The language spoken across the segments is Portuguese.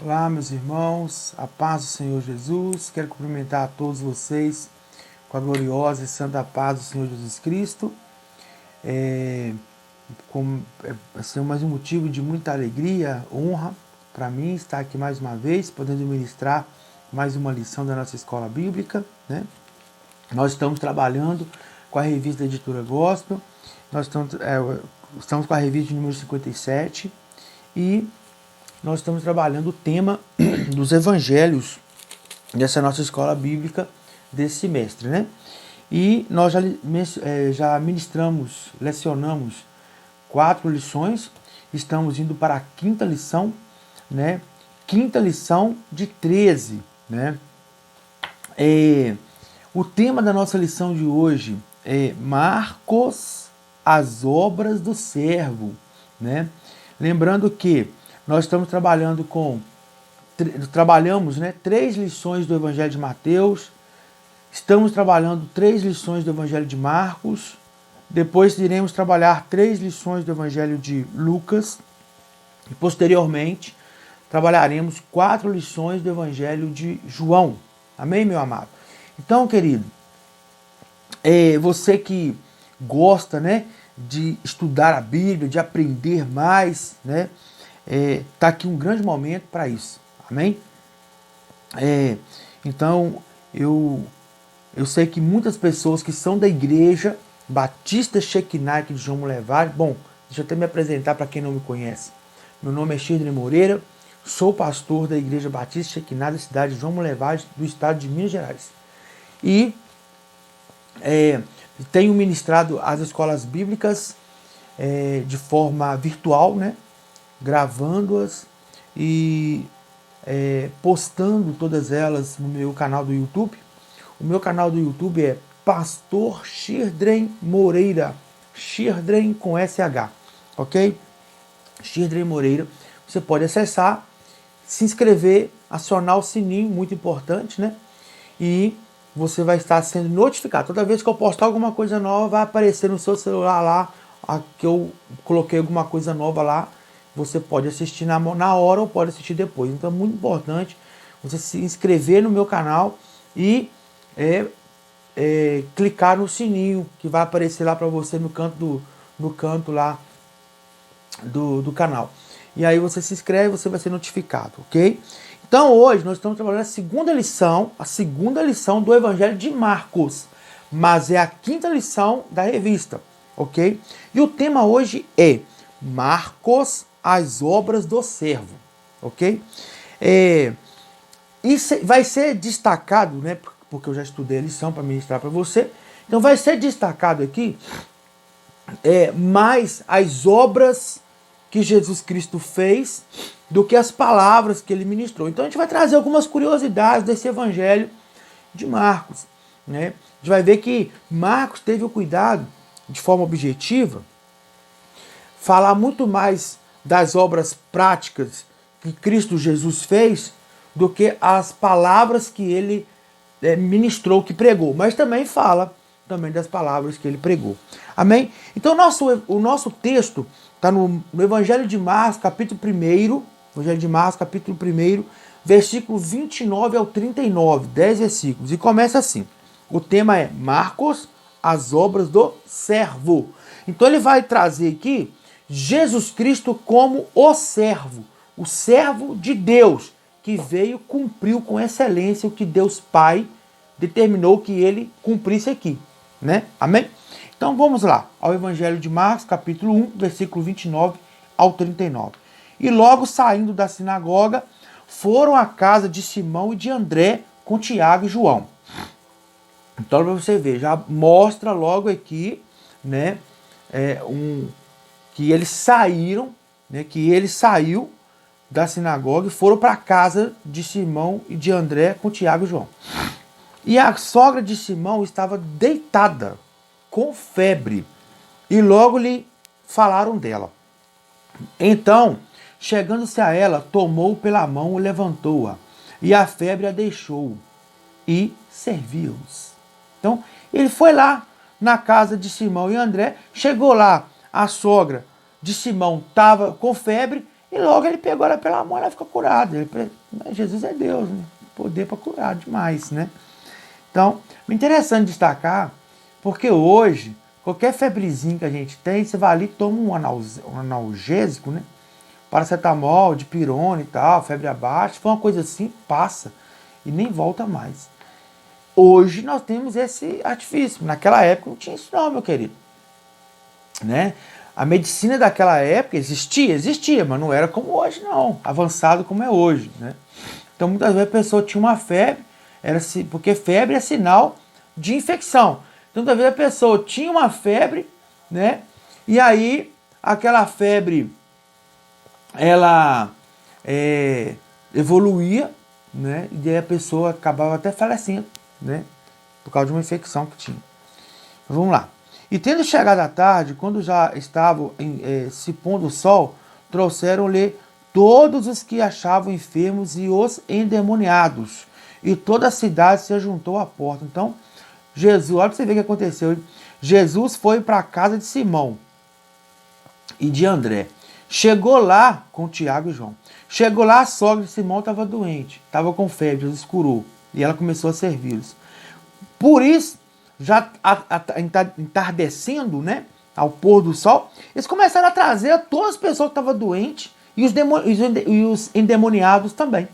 Olá, meus irmãos, a paz do Senhor Jesus. Quero cumprimentar a todos vocês com a gloriosa e santa paz do Senhor Jesus Cristo. Assim, mais um motivo de muita alegria, honra para mim estar aqui mais uma vez, podendo ministrar mais uma lição da nossa escola bíblica, né? Nós estamos trabalhando com a revista da Editora Gospel, nós estamos com a revista número 57 e nós estamos trabalhando o tema dos evangelhos dessa nossa escola bíblica desse semestre, né? E nós já ministramos, lecionamos 4 lições, estamos indo para a 5ª lição, né? 5ª lição de 13, né? O tema da nossa lição de hoje é Marcos, as obras do servo, né? Lembrando que nós estamos trabalhamos, né, 3 lições do Evangelho de Mateus, estamos trabalhando 3 lições do Evangelho de Marcos, depois iremos trabalhar 3 lições do Evangelho de Lucas e posteriormente trabalharemos 4 lições do Evangelho de João. Amém, meu amado? Então, querido, você que gosta, né, de estudar a Bíblia, de aprender mais, né, tá aqui um grande momento para isso. Amém? Então, eu sei que muitas pessoas que são da igreja Batista Shekinah aqui de João Molevade, bom, deixa eu até me apresentar para quem não me conhece. Meu nome é Shirdley Moreira, sou pastor da igreja Batista Shekinah da cidade de João Molevade, do estado de Minas Gerais. E tenho ministrado as escolas bíblicas de forma virtual, né? Gravando-as e postando todas elas no meu canal do YouTube. O meu canal do YouTube é Pastor Shirdley Moreira, Shirdley com SH, ok? Shirdley Moreira. Você pode acessar, se inscrever, acionar o sininho, muito importante, né? E você vai estar sendo notificado. Toda vez que eu postar alguma coisa nova, vai aparecer no seu celular lá, que eu coloquei alguma coisa nova lá. Você pode assistir na hora ou pode assistir depois. Então é muito importante você se inscrever no meu canal e clicar no sininho que vai aparecer lá para você no canto lá do canal. E aí você se inscreve, você vai ser notificado, ok? Então hoje nós estamos trabalhando a segunda lição do Evangelho de Marcos, mas é a 5ª lição da revista, ok? E o tema hoje é Marcos, as obras do servo, ok? Isso vai ser destacado, né? Porque eu já estudei a lição para ministrar para você. Então vai ser destacado aqui mais as obras que Jesus Cristo fez do que as palavras que ele ministrou. Então a gente vai trazer algumas curiosidades desse Evangelho de Marcos, né? A gente vai ver que Marcos teve o cuidado, de forma objetiva, falar muito mais das obras práticas que Cristo Jesus fez do que as palavras que ele ministrou, que pregou. Mas também fala das palavras que ele pregou. Amém? Então o nosso texto está no Evangelho de Marcos, capítulo 1, Evangelho de Marcos, capítulo 1, versículo 29 ao 39, 10 versículos. E começa assim. O tema é Marcos, as obras do servo. Então ele vai trazer aqui Jesus Cristo como o servo de Deus, que veio, cumpriu com excelência o que Deus Pai determinou que ele cumprisse aqui, né? Amém? Então vamos lá, ao Evangelho de Marcos, capítulo 1, versículo 29 ao 39. E logo saindo da sinagoga, foram à casa de Simão e de André com Tiago e João. Então para você ver, já mostra logo aqui, né, que eles saíram, né, que ele saiu da sinagoga e foram para a casa de Simão e de André com Tiago e João. E a sogra de Simão estava deitada, com febre, e logo lhe falaram dela. Então, chegando-se a ela, tomou pela mão e levantou-a, e a febre a deixou, e serviu-os. Então, ele foi lá na casa de Simão e André, chegou lá, a sogra de Simão estava com febre, E logo ele pegou ela pela mão e ela ficou curada. Jesus é Deus, né? Poder para curar demais, né? Então, é interessante destacar, porque hoje, qualquer febrezinho que a gente tem, você vai ali e toma um analgésico, né? Paracetamol, dipirona e tal, febre abaixo, foi uma coisa assim, passa e nem volta mais. Hoje nós temos esse artifício. Naquela época não tinha isso não, meu querido. Né? A medicina daquela época existia, mas não era como hoje não, avançado como é hoje, né? Então muitas vezes a pessoa tinha uma febre, porque febre é sinal de infecção. Então muitas vezes a pessoa tinha uma febre, né? E aí aquela febre ela evoluía, né? E daí a pessoa acabava até falecendo, né? Por causa de uma infecção que tinha. Vamos lá. E tendo chegado à tarde, quando já estava se pondo o sol, trouxeram-lhe todos os que achavam enfermos e os endemoniados. E toda a cidade se juntou à porta. Então, Jesus, olha para você ver o que aconteceu. Jesus foi para a casa de Simão e de André. Chegou lá com Tiago e João. Chegou lá, a sogra de Simão estava doente, estava com febre, Jesus curou. E ela começou a servi-los. Por isso, já entardecendo, né, ao pôr do sol, eles começaram a trazer todas as pessoas que estavam doentes e os endemoniados também.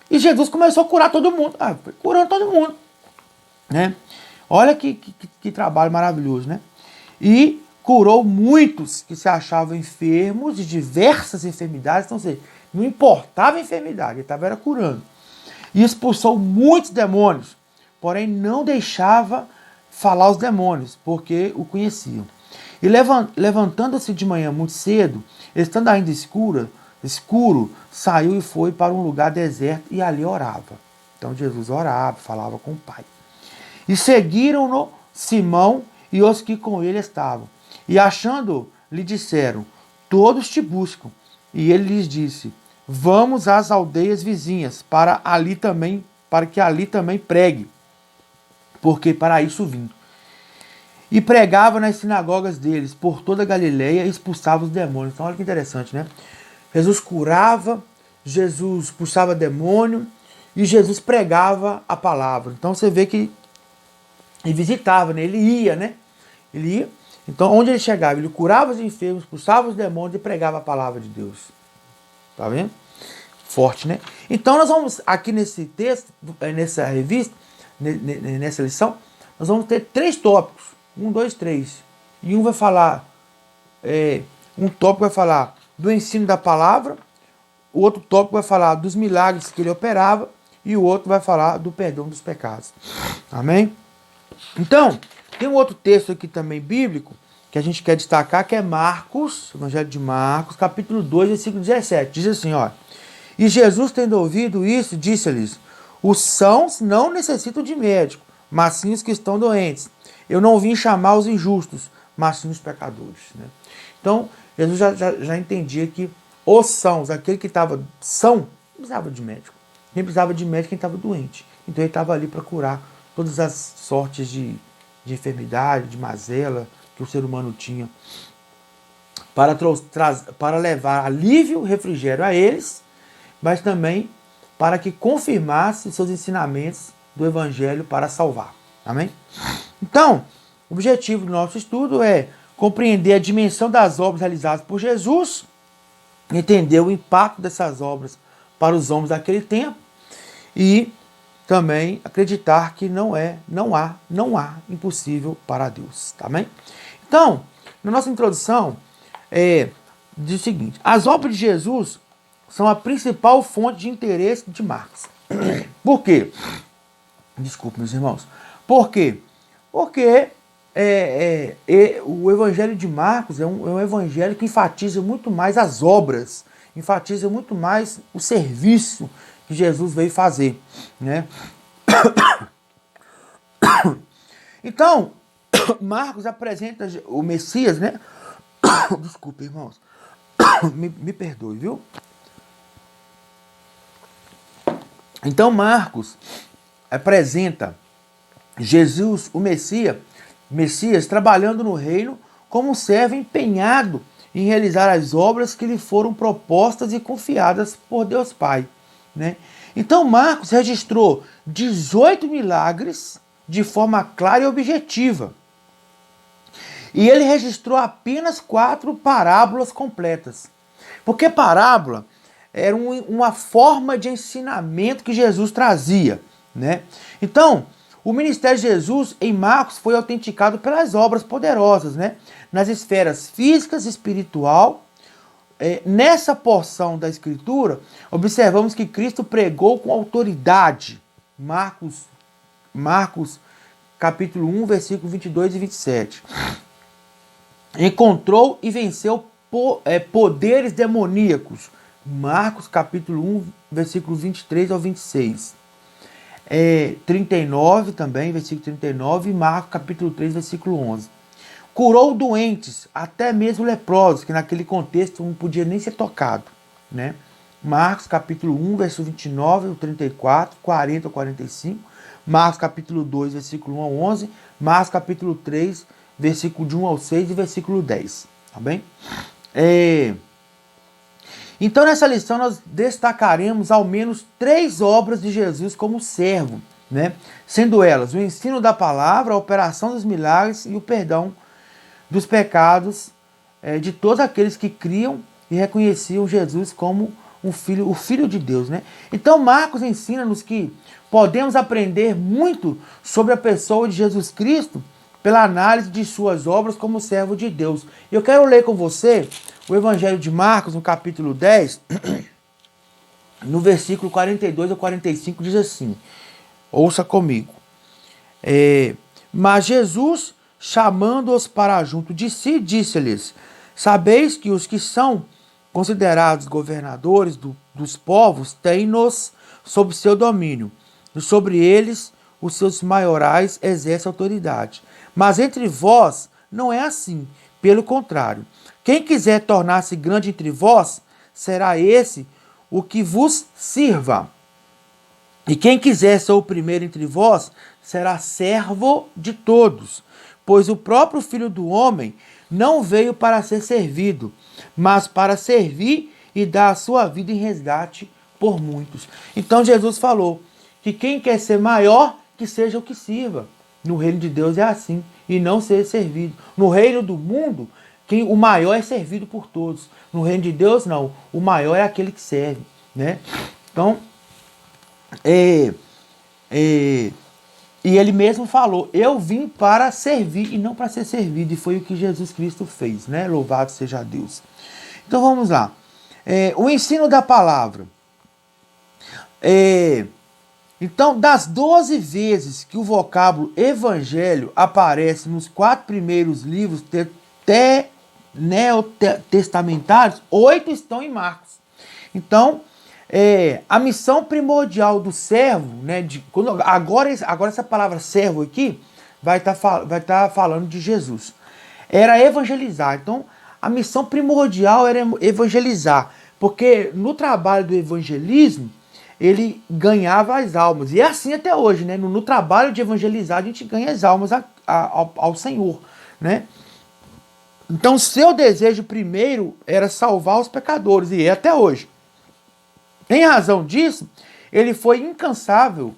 E Jesus começou a curar todo mundo. Foi curando todo mundo. Né? Olha que trabalho maravilhoso, né? E curou muitos que se achavam enfermos de diversas enfermidades. Então, ou seja, não importava a enfermidade, ele estava curando. E expulsou muitos demônios, porém não deixava falar os demônios, porque o conheciam. E levantando-se de manhã muito cedo, estando ainda escuro, saiu e foi para um lugar deserto e ali orava. Então Jesus orava, falava com o Pai. E seguiram-no Simão e os que com ele estavam. E achando, lhe disseram, todos te buscam. E ele lhes disse, vamos às aldeias vizinhas, para que ali também pregue, porque para isso vim. E pregava nas sinagogas deles, por toda a Galileia, e expulsava os demônios. Então olha que interessante, né? Jesus curava, Jesus expulsava demônio, e Jesus pregava a palavra. Então você vê que ele visitava, né? Ele ia, né? Ele ia. Então onde ele chegava, ele curava os enfermos, expulsava os demônios e pregava a palavra de Deus. Tá vendo? Forte, né? Então nós vamos, aqui nesse texto, nessa revista, nessa lição, nós vamos ter 3 tópicos. 1, 2, 3. E um vai falar, um tópico vai falar do ensino da palavra, o outro tópico vai falar dos milagres que ele operava e o outro vai falar do perdão dos pecados. Amém? Então, tem um outro texto aqui também bíblico que a gente quer destacar, que é Marcos, Evangelho de Marcos, capítulo 2, versículo 17. Diz assim, ó. E Jesus, tendo ouvido isso, disse-lhes, os sãos não necessitam de médico, mas sim os que estão doentes. Eu não vim chamar os injustos, mas sim os pecadores. Né? Então, Jesus já entendia que os sãos, aquele que estava são, não precisava de médico. Nem precisava de médico quem estava doente. Então ele estava ali para curar todas as sortes de enfermidade, de mazela que o ser humano tinha. Para levar alívio, refrigério a eles, mas também para que confirmasse seus ensinamentos do Evangelho para salvar. Amém? Então, o objetivo do nosso estudo é compreender a dimensão das obras realizadas por Jesus, entender o impacto dessas obras para os homens daquele tempo e também acreditar que não há impossível para Deus. Tá bem? Então, na nossa introdução, diz o seguinte, as obras de Jesus são a principal fonte de interesse de Marcos. Por quê? Desculpe, meus irmãos. Por quê? Porque o Evangelho de Marcos é um evangelho que enfatiza muito mais as obras, enfatiza muito mais o serviço que Jesus veio fazer. Né? Então, Marcos apresenta o Messias, né? Desculpe, irmãos. Me perdoe, viu? Então, Marcos apresenta Jesus, o Messias, trabalhando no reino como um servo empenhado em realizar as obras que lhe foram propostas e confiadas por Deus Pai, né? Então Marcos registrou 18 milagres de forma clara e objetiva. E ele registrou apenas 4 parábolas completas. Porque parábola era uma forma de ensinamento que Jesus trazia, né? Então, o ministério de Jesus em Marcos foi autenticado pelas obras poderosas, né? Nas esferas físicas, espiritual. Nessa porção da Escritura, observamos que Cristo pregou com autoridade. Marcos capítulo 1, versículo 22 e 27. Encontrou e venceu poderes demoníacos. Marcos capítulo 1, versículos 23 ao 26. 39 também, versículo 39, e Marcos capítulo 3, versículo 11. Curou doentes, até mesmo leprosos, que naquele contexto não podia nem ser tocado, né? Marcos capítulo 1, versículo 29 ao 34, 40 ao 45. Marcos capítulo 2, versículo 1 ao 11. Marcos capítulo 3, versículo de 1 ao 6 e versículo 10. Tá bem? Então nessa lição nós destacaremos ao menos 3 obras de Jesus como servo, né? Sendo elas o ensino da palavra, a operação dos milagres e o perdão dos pecados de todos aqueles que criam e reconheciam Jesus como o Filho de Deus, né? Então Marcos ensina-nos que podemos aprender muito sobre a pessoa de Jesus Cristo pela análise de suas obras como servo de Deus. Eu quero ler com você o Evangelho de Marcos, no capítulo 10, no versículo 42 ao 45, diz assim, ouça comigo. Mas Jesus, chamando-os para junto de si, disse-lhes, sabeis que os que são considerados governadores dos povos têm-nos sob seu domínio, e sobre eles os seus maiorais exercem autoridade. Mas entre vós não é assim, pelo contrário. Quem quiser tornar-se grande entre vós, será esse o que vos sirva. E quem quiser ser o primeiro entre vós, será servo de todos. Pois o próprio Filho do Homem não veio para ser servido, mas para servir e dar a sua vida em resgate por muitos. Então Jesus falou que quem quer ser maior, que seja o que sirva. No reino de Deus é assim, e não ser servido. No reino do mundo, o maior é servido por todos. No reino de Deus, não. O maior é aquele que serve, né? Então, e ele mesmo falou, eu vim para servir e não para ser servido. E foi o que Jesus Cristo fez, né? Louvado seja Deus. Então vamos lá. O ensino da palavra. Então, das 12 vezes que o vocábulo evangelho aparece nos 4 primeiros livros neotestamentários, 8 estão em Marcos. Então, a missão primordial do servo, né, agora essa palavra servo aqui vai estar falando de Jesus, era evangelizar. Então, a missão primordial era evangelizar, porque no trabalho do evangelismo, ele ganhava as almas. E é assim até hoje, né? No trabalho de evangelizar, a gente ganha as almas ao Senhor, né? Então, seu desejo primeiro era salvar os pecadores, e é até hoje. Em razão disso, ele foi incansável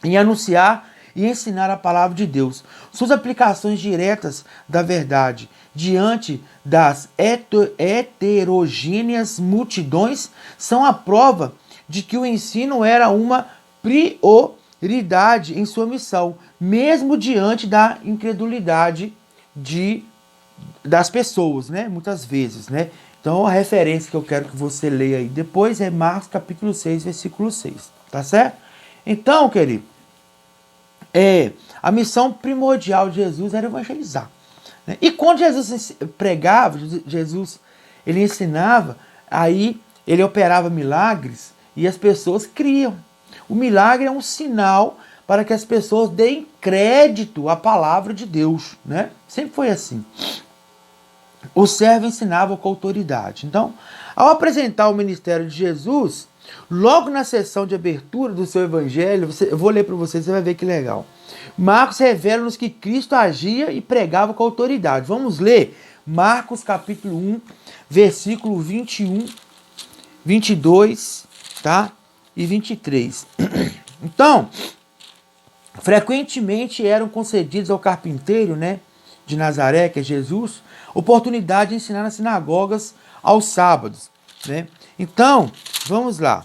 em anunciar e ensinar a palavra de Deus. Suas aplicações diretas da verdade diante das heterogêneas multidões são a prova de que o ensino era uma prioridade em sua missão, mesmo diante da incredulidade das pessoas, né? Muitas vezes, né? Então a referência que eu quero que você leia aí depois é Marcos capítulo 6, versículo 6, tá certo? Então, querido, a missão primordial de Jesus era evangelizar, né? E quando Jesus pregava, ele ensinava, aí ele operava milagres, e as pessoas criam. O milagre é um sinal para que as pessoas deem crédito à palavra de Deus, né? Sempre foi assim. O servo ensinava com autoridade. Então, ao apresentar o ministério de Jesus, logo na sessão de abertura do seu evangelho, eu vou ler para você vai ver que legal. Marcos revela-nos que Cristo agia e pregava com autoridade. Vamos ler Marcos capítulo 1, versículo 21, 22, tá? E 23. Então, frequentemente eram concedidos ao carpinteiro, né, de Nazaré, que é Jesus, oportunidade de ensinar nas sinagogas aos sábados, né? Então, vamos lá.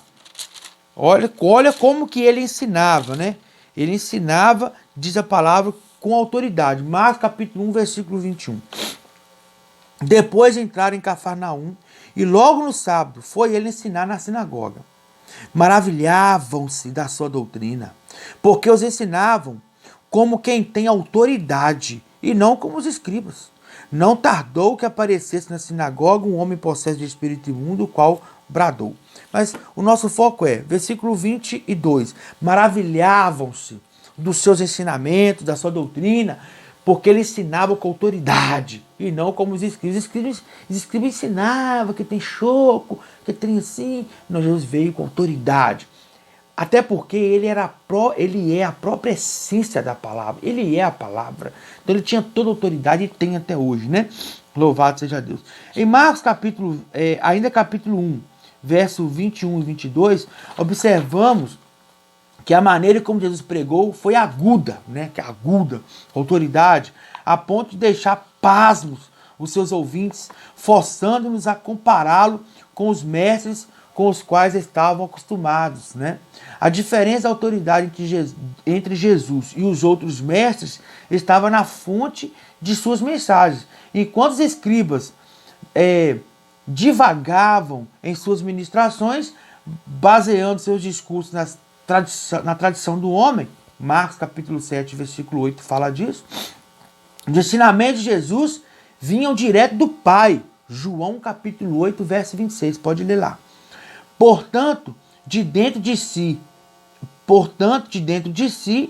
Olha como que ele ensinava, né? Ele ensinava, diz a palavra, com autoridade. Marcos capítulo 1, versículo 21. Depois de entrar em Cafarnaum, e logo no sábado foi ele ensinar na sinagoga. Maravilhavam-se da sua doutrina, porque os ensinavam como quem tem autoridade, e não como os escribas. Não tardou que aparecesse na sinagoga um homem possesso de espírito imundo, o qual bradou. Mas o nosso foco é, versículo 22, maravilhavam-se dos seus ensinamentos, da sua doutrina, porque ele ensinava com autoridade, e não como os escribas. Os escribas ensinavam que tem choco, que tem assim. Não, Jesus veio com autoridade. Até porque ele é a própria essência da palavra. Ele é a palavra. Então ele tinha toda a autoridade e tem até hoje, né? Louvado seja Deus. Em Marcos ainda capítulo 1, verso 21 e 22, observamos que a maneira como Jesus pregou foi aguda, né? Que aguda, autoridade, a ponto de deixar pasmos os seus ouvintes, forçando-nos a compará-lo com os mestres com os quais estavam acostumados, né? A diferença da autoridade entre Jesus e os outros mestres estava na fonte de suas mensagens. Enquanto os escribas divagavam em suas ministrações, baseando seus discursos na tradição do homem, Marcos capítulo 7, versículo 8 fala disso, os ensinamentos de Jesus vinham direto do Pai, João capítulo 8, verso 26, pode ler lá. Portanto, de dentro de si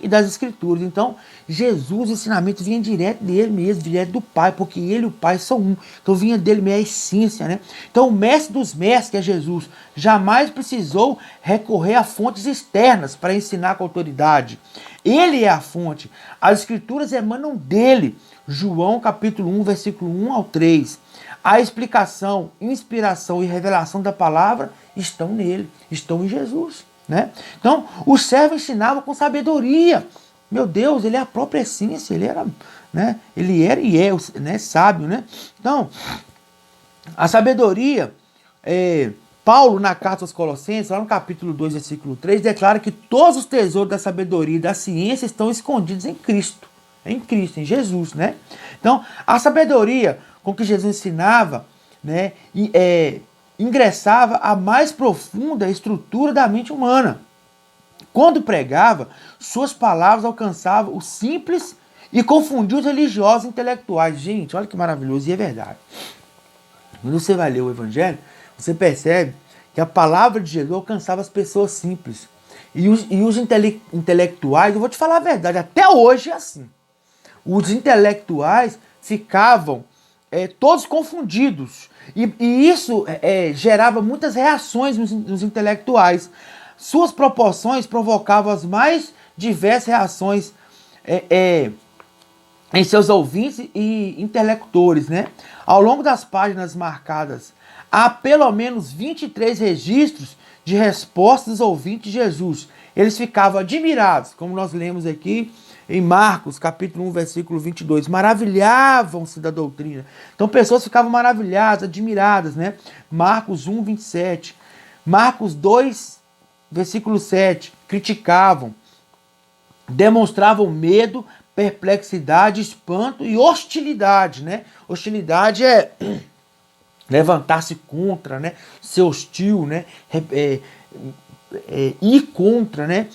e das Escrituras. Então, Jesus, o ensinamento vinha direto dele mesmo, direto do Pai, porque ele e o Pai são um. Então, vinha dele mesmo a essência, né? Então, o mestre dos mestres, que é Jesus, jamais precisou recorrer a fontes externas para ensinar com autoridade. Ele é a fonte. As Escrituras emanam dele. João capítulo 1, versículo 1 ao 3. A explicação, inspiração e revelação da palavra estão nele, estão em Jesus, né? Então, o servo ensinava com sabedoria. Meu Deus, ele é a própria essência, ele era, né? Ele era e é, né? Sábio, né? Então, a sabedoria, Paulo, na carta aos Colossenses, lá no capítulo 2, versículo 3, declara que todos os tesouros da sabedoria e da ciência estão escondidos em Cristo, em Jesus, né? Então, a sabedoria com que Jesus ensinava, né, ingressava a mais profunda estrutura da mente humana. Quando pregava, suas palavras alcançavam os simples e confundiam os religiosos e intelectuais. Gente, olha que maravilhoso, e é verdade. Quando você vai ler o Evangelho, você percebe que a palavra de Jesus alcançava as pessoas simples. E os intelectuais, eu vou te falar a verdade, até hoje é assim. Os intelectuais ficavam todos confundidos. E isso gerava muitas reações nos intelectuais. Suas proporções provocavam as mais diversas reações em seus ouvintes e intelectores, né? Ao longo das páginas marcadas, há pelo menos 23 registros de respostas dos ouvintes de Jesus. Eles ficavam admirados, como nós lemos aqui em Marcos, capítulo 1, versículo 22. Maravilhavam-se da doutrina. Então, pessoas ficavam maravilhadas, admiradas, né? Marcos 1, 27. Marcos 2, versículo 7. Criticavam, demonstravam medo, perplexidade, espanto e hostilidade, né? Hostilidade é levantar-se contra, né? Ser hostil, né? Ir contra, né?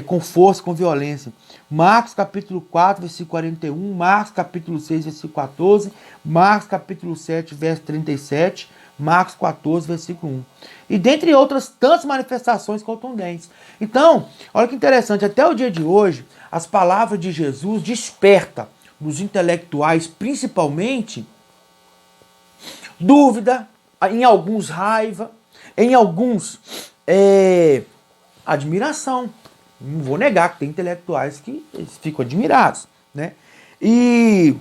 Com força, com violência. Marcos capítulo 4, versículo 41, Marcos capítulo 6, versículo 14, Marcos capítulo 7, verso 37, Marcos 14, versículo 1. E dentre outras tantas manifestações contundentes. Então, olha que interessante, até o dia de hoje, as palavras de Jesus despertam nos intelectuais, principalmente, dúvida, em alguns raiva, em alguns admiração. Não vou negar que tem intelectuais que ficam admirados, né? E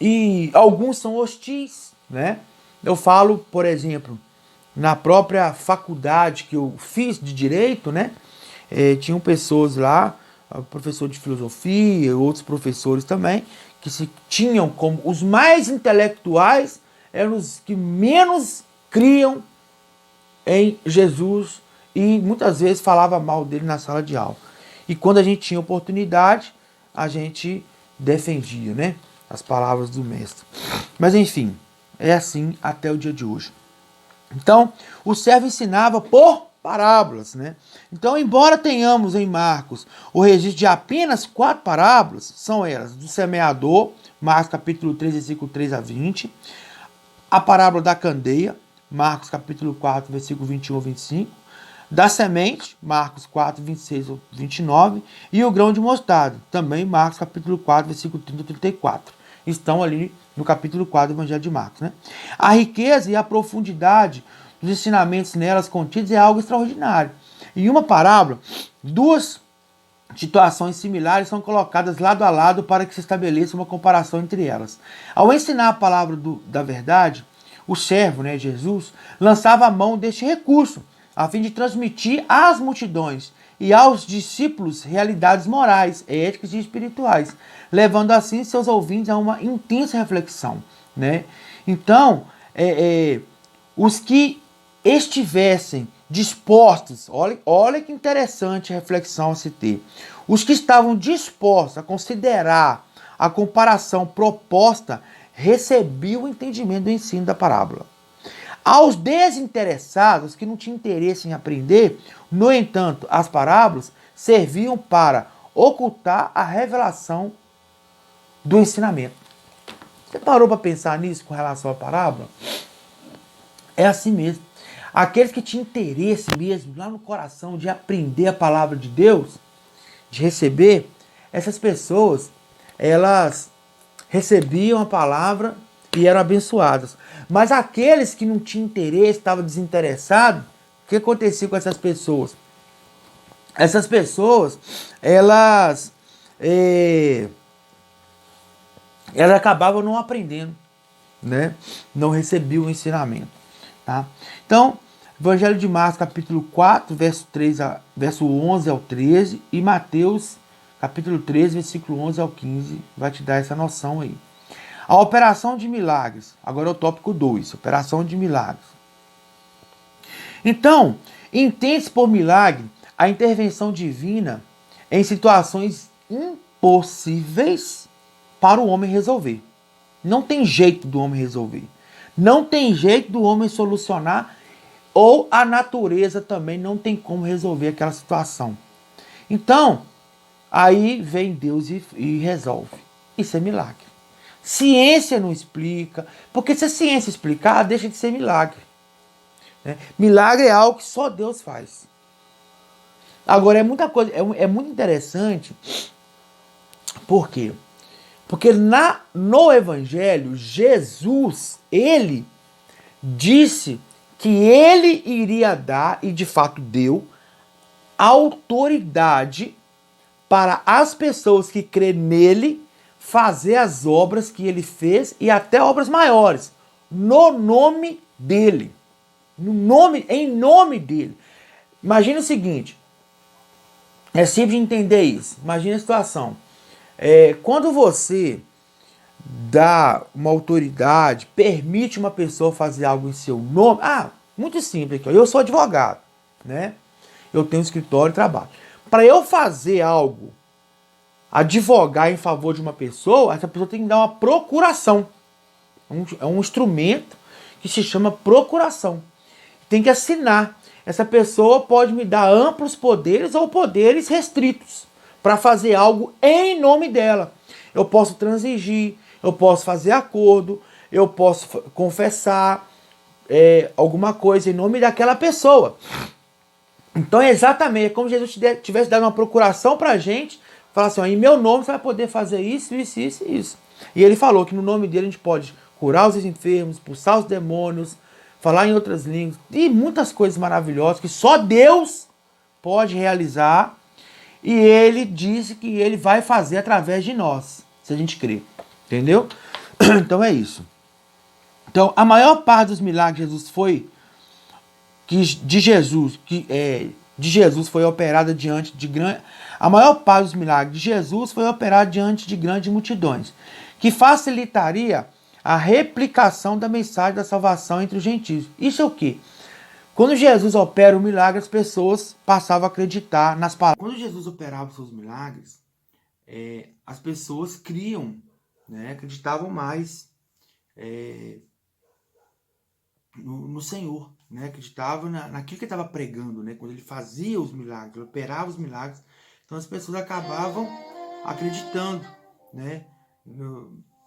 e alguns são hostis, né? Eu falo, por exemplo, na própria faculdade que eu fiz de direito, né? Tinham pessoas lá, professor de filosofia, outros professores também, que se tinham como os mais intelectuais, eram os que menos criam em Jesus e muitas vezes falava mal dele na sala de aula. E quando a gente tinha oportunidade, a gente defendia, né, as palavras do mestre. Mas enfim, é assim até o dia de hoje. Então, o servo ensinava por parábolas, né? Então, embora tenhamos em Marcos o registro de apenas 4 parábolas, são elas: do semeador, Marcos capítulo 3, versículo 3 a 20, a parábola da candeia, Marcos capítulo 4, versículo 21 a 25, da semente, Marcos 4, 26 a 29, e o grão de mostarda, também Marcos capítulo 4, versículo 30 a 34. Estão ali no capítulo 4 do Evangelho de Marcos, né? A riqueza e a profundidade dos ensinamentos nelas contidos é algo extraordinário. Em uma parábola, 2 situações similares são colocadas lado a lado para que se estabeleça uma comparação entre elas. Ao ensinar a palavra da verdade, o servo, né, Jesus, lançava a mão deste recurso, a fim de transmitir às multidões e aos discípulos realidades morais, éticas e espirituais, levando assim seus ouvintes a uma intensa reflexão, né? Então, os que estivessem dispostos, olha que interessante a reflexão a se ter, os que estavam dispostos a considerar a comparação proposta recebiam o entendimento do ensino da parábola. Aos desinteressados, que não tinham interesse em aprender, no entanto, as parábolas serviam para ocultar a revelação do ensinamento. Você parou para pensar nisso com relação à parábola? É assim mesmo. Aqueles que tinham interesse mesmo, lá no coração, de aprender a palavra de Deus, de receber, essas pessoas, elas recebiam a palavra e eram abençoadas. Mas aqueles que não tinham interesse, estavam desinteressados, o que acontecia com essas pessoas? Essas pessoas, elas acabavam não aprendendo, né? Não recebiam o ensinamento. Tá? Então, Evangelho de Marcos, capítulo 4, verso 11 ao 13, e Mateus, capítulo 13, versículo 11 ao 15, vai te dar essa noção aí. A operação de milagres. Agora é o tópico 2, operação de milagres. Então, entende-se por milagre a intervenção divina em situações impossíveis para o homem resolver. Não tem jeito do homem resolver. Não tem jeito do homem solucionar, ou a natureza também não tem como resolver aquela situação. Então, aí vem Deus e resolve. Isso é milagre. Ciência não explica, porque se a ciência explicar, deixa de ser milagre. Né? Milagre é algo que só Deus faz. Agora, é muita coisa, é muito interessante, por quê? Porque no Evangelho, Jesus, ele disse que ele iria dar, e de fato deu, autoridade para as pessoas que crêem nele fazer as obras que ele fez e até obras maiores, no nome dele. Em nome dele. Imagina o seguinte, é simples de entender isso. Imagina a situação. Quando você dá uma autoridade, permite uma pessoa fazer algo em seu nome. Muito simples aqui. Eu sou advogado, né? Eu tenho um escritório e trabalho. Para eu fazer algo, advogar em favor de uma pessoa, essa pessoa tem que dar uma procuração. É um instrumento que se chama procuração. Tem que assinar. Essa pessoa pode me dar amplos poderes ou poderes restritos para fazer algo em nome dela. Eu posso transigir, eu posso fazer acordo, eu posso confessar alguma coisa em nome daquela pessoa. Então é exatamente como Jesus tivesse dado uma procuração para a gente, falar assim, em meu nome você vai poder fazer isso, isso, isso e isso. E ele falou que no nome dele a gente pode curar os enfermos, expulsar os demônios, falar em outras línguas, e muitas coisas maravilhosas que só Deus pode realizar. E ele disse que ele vai fazer através de nós, se a gente crer. Entendeu? Então é isso. Então, a maior parte dos milagres de Jesus foi operada diante de grande. A maior parte dos milagres de Jesus foi operada diante de grandes multidões, que facilitaria a replicação da mensagem da salvação entre os gentios. Isso é o quê? Quando Jesus opera o milagre, as pessoas passavam a acreditar nas palavras. Quando Jesus operava os seus milagres, as pessoas criam, né, acreditavam mais no Senhor, né, acreditavam naquilo que ele estava pregando, né, quando ele fazia os milagres, ele operava os milagres, então as pessoas acabavam acreditando, né,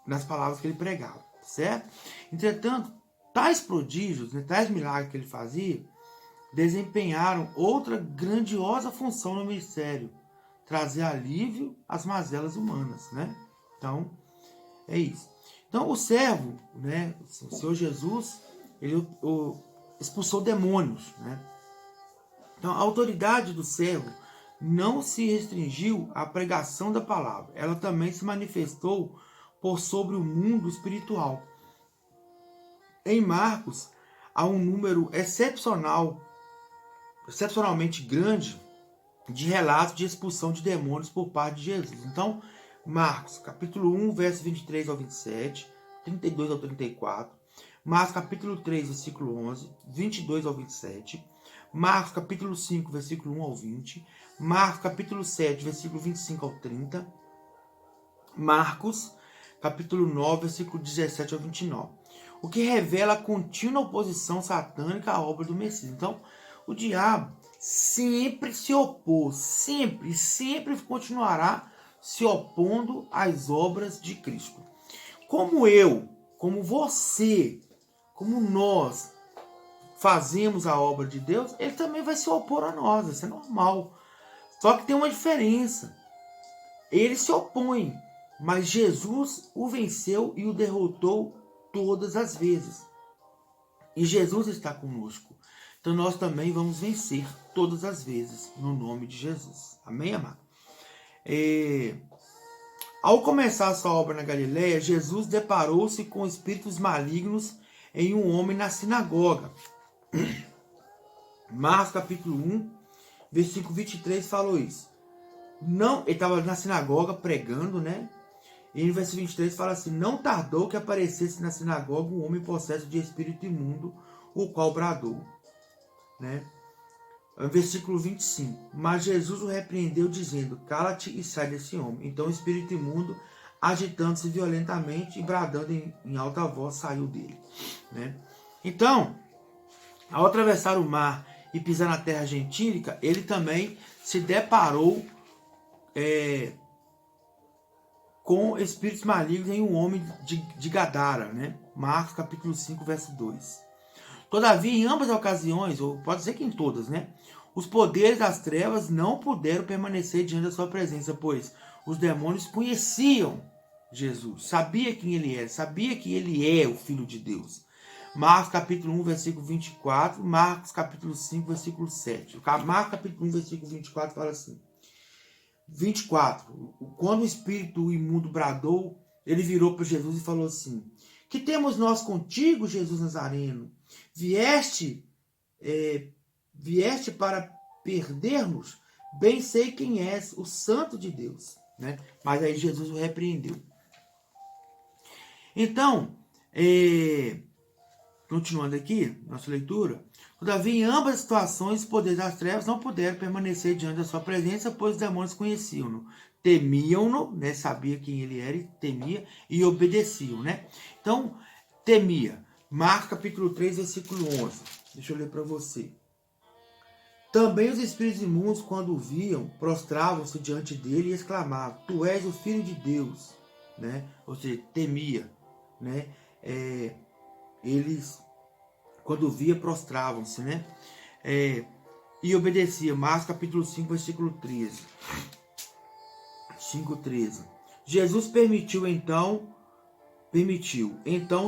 nas palavras que ele pregava, certo? Entretanto, tais prodígios, né, tais milagres que ele fazia, desempenharam outra grandiosa função no ministério, trazer alívio às mazelas humanas, né? Então, é isso. Então, o servo, né, o Senhor Jesus, ele expulsou demônios, né? Então, a autoridade do servo não se restringiu à pregação da palavra, ela também se manifestou por sobre o mundo espiritual. Em Marcos, há um número excepcionalmente grande de relatos de expulsão de demônios por parte de Jesus. Então, Marcos, capítulo 1, verso 23 ao 27, 32 ao 34, Marcos, capítulo 3, versículo 11, 22 ao 27, Marcos, capítulo 5, versículo 1 ao 20, Marcos, capítulo 7, versículo 25 ao 30, Marcos, capítulo 9, versículo 17 ao 29. O que revela a contínua oposição satânica à obra do Messias. Então, o diabo sempre se opôs, sempre continuará se opondo às obras de Cristo. Como eu, como você, como nós fazemos a obra de Deus, ele também vai se opor a nós, isso é normal. Só que tem uma diferença. Ele se opõe, mas Jesus o venceu e o derrotou todas as vezes. E Jesus está conosco. Então nós também vamos vencer todas as vezes, no nome de Jesus. Amém, amado? Ao começar a sua obra na Galileia, Jesus deparou-se com espíritos malignos em um homem na sinagoga. Marcos capítulo 1, versículo 23 falou isso. Não, ele estava na sinagoga pregando, né? E no versículo 23 fala assim: não tardou que aparecesse na sinagoga um homem possesso de espírito imundo, o qual bradou. Né? Versículo 25. Mas Jesus o repreendeu, dizendo: cala-te e sai desse homem. Então o espírito imundo, agitando-se violentamente e bradando em alta voz, saiu dele. Né? Então, ao atravessar o mar e pisar na terra gentílica, ele também se deparou com espíritos malignos em um homem de Gadara. Né? Marcos capítulo 5, verso 2. Todavia, em ambas as ocasiões, ou pode ser que em todas, né, os poderes das trevas não puderam permanecer diante da sua presença, pois os demônios conheciam Jesus, sabia quem ele era, sabia que ele é o Filho de Deus. Marcos capítulo 1, versículo 24, Marcos capítulo 5, versículo 7. Marcos capítulo 1, versículo 24 fala assim: 24. Quando o espírito imundo bradou, ele virou para Jesus e falou assim: que temos nós contigo, Jesus Nazareno? Vieste para perder-nos? Bem sei quem és, o Santo de Deus. Né? Mas aí Jesus o repreendeu. Então, continuando aqui, nossa leitura. Todavia, em ambas as situações, os poderes das trevas não puderam permanecer diante da sua presença, pois os demônios conheciam-no, temiam-no, né? Sabia quem ele era e temia, e obedeciam. Né? Então, temia. Marcos capítulo 3, versículo 11. Deixa eu ler para você. Também os espíritos imundos, quando o viam, prostravam-se diante dele e exclamavam: tu és o Filho de Deus. Né? Ou seja, temia. Né? Eles, quando via, prostravam-se. Né? E obedecia. Marcos capítulo 5, versículo 13. 5:13. Jesus permitiu,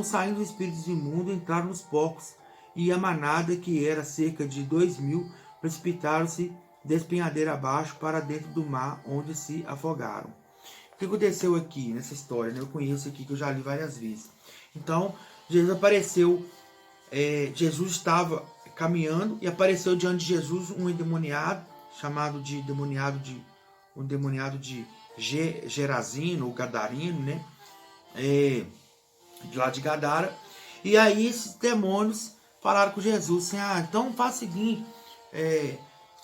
saindo os espíritos imundos, entraram nos porcos, e a manada, que era cerca de 2.000, precipitaram-se despenhadeira abaixo para dentro do mar, onde se afogaram. que aconteceu aqui nessa história, né? Eu conheço aqui, que eu já li várias vezes. Então, Jesus apareceu, Jesus estava caminhando e apareceu diante de Jesus um endemoniado, chamado de um endemoniado de Gerazino ou Gadarino, né? De lá de Gadara. E aí esses demônios falaram com Jesus assim, então faz o seguinte,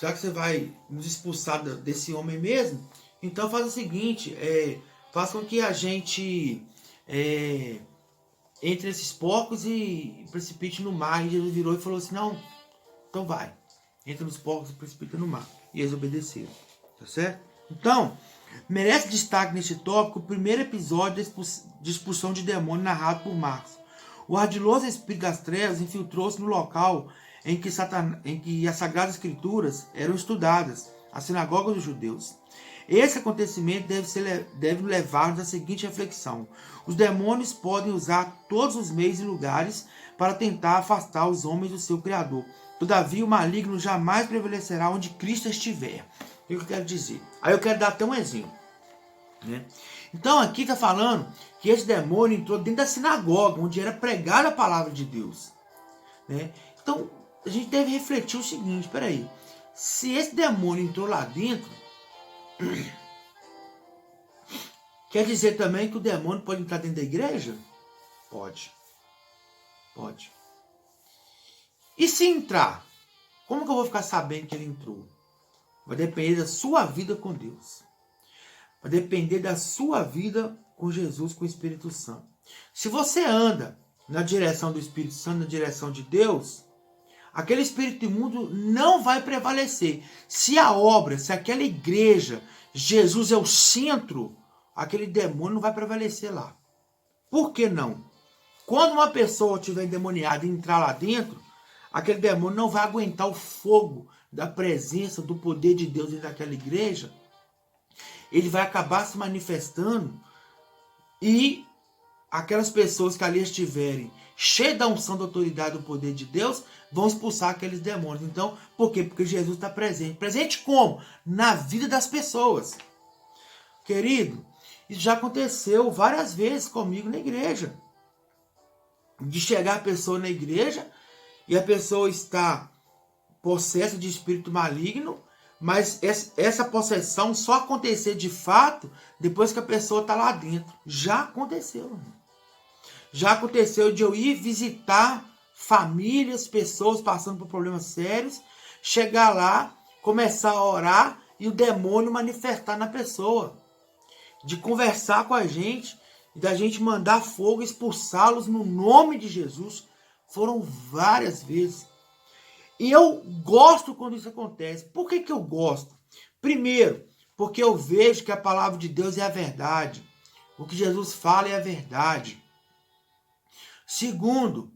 já que você vai nos expulsar desse homem mesmo, então faz o seguinte, faz com que a gente entre esses porcos e precipite no mar. E Jesus virou e falou assim, não, então vai, entra nos porcos e precipita no mar. E eles obedeceram, tá certo? Então, merece destaque neste tópico o primeiro episódio de expulsão de demônio narrado por Marcos. O ardiloso espírito das trevas infiltrou-se no local em que as Sagradas Escrituras eram estudadas, a sinagoga dos judeus. Esse acontecimento deve levar-nos à seguinte reflexão. Os demônios podem usar todos os meios e lugares para tentar afastar os homens do seu Criador. Todavia, o maligno jamais prevalecerá onde Cristo estiver. O que eu quero dizer? Aí eu quero dar até um exemplo, né? Então aqui está falando que esse demônio entrou dentro da sinagoga, onde era pregada a palavra de Deus, né? Então a gente deve refletir o seguinte, peraí, se esse demônio entrou lá dentro, quer dizer também que o demônio pode entrar dentro da igreja? Pode. Pode. E se entrar, como que eu vou ficar sabendo que ele entrou? Vai depender da sua vida com Deus. Vai depender da sua vida com Jesus, com o Espírito Santo. Se você anda na direção do Espírito Santo, na direção de Deus, aquele espírito imundo não vai prevalecer. Se a obra, se aquela igreja, Jesus é o centro, aquele demônio não vai prevalecer lá. Por que não? Quando uma pessoa estiver endemoniada e entrar lá dentro, aquele demônio não vai aguentar o fogo da presença, do poder de Deus dentro daquela igreja. Ele vai acabar se manifestando e aquelas pessoas que ali estiverem cheias da unção, da autoridade, do poder de Deus, vão expulsar aqueles demônios. Então, por quê? Porque Jesus está presente. Presente como? Na vida das pessoas. Querido, isso já aconteceu várias vezes comigo na igreja. De chegar a pessoa na igreja e a pessoa está possessa de espírito maligno, mas essa possessão só acontecer de fato depois que a pessoa está lá dentro. Já aconteceu, irmão. Já aconteceu de eu ir visitar famílias, pessoas passando por problemas sérios, chegar lá, começar a orar e o demônio manifestar na pessoa. De conversar com a gente e da gente mandar fogo, expulsá-los no nome de Jesus. Foram várias vezes. E eu gosto quando isso acontece. Por que eu gosto? Primeiro, porque eu vejo que a palavra de Deus é a verdade. O que Jesus fala é a verdade. Segundo,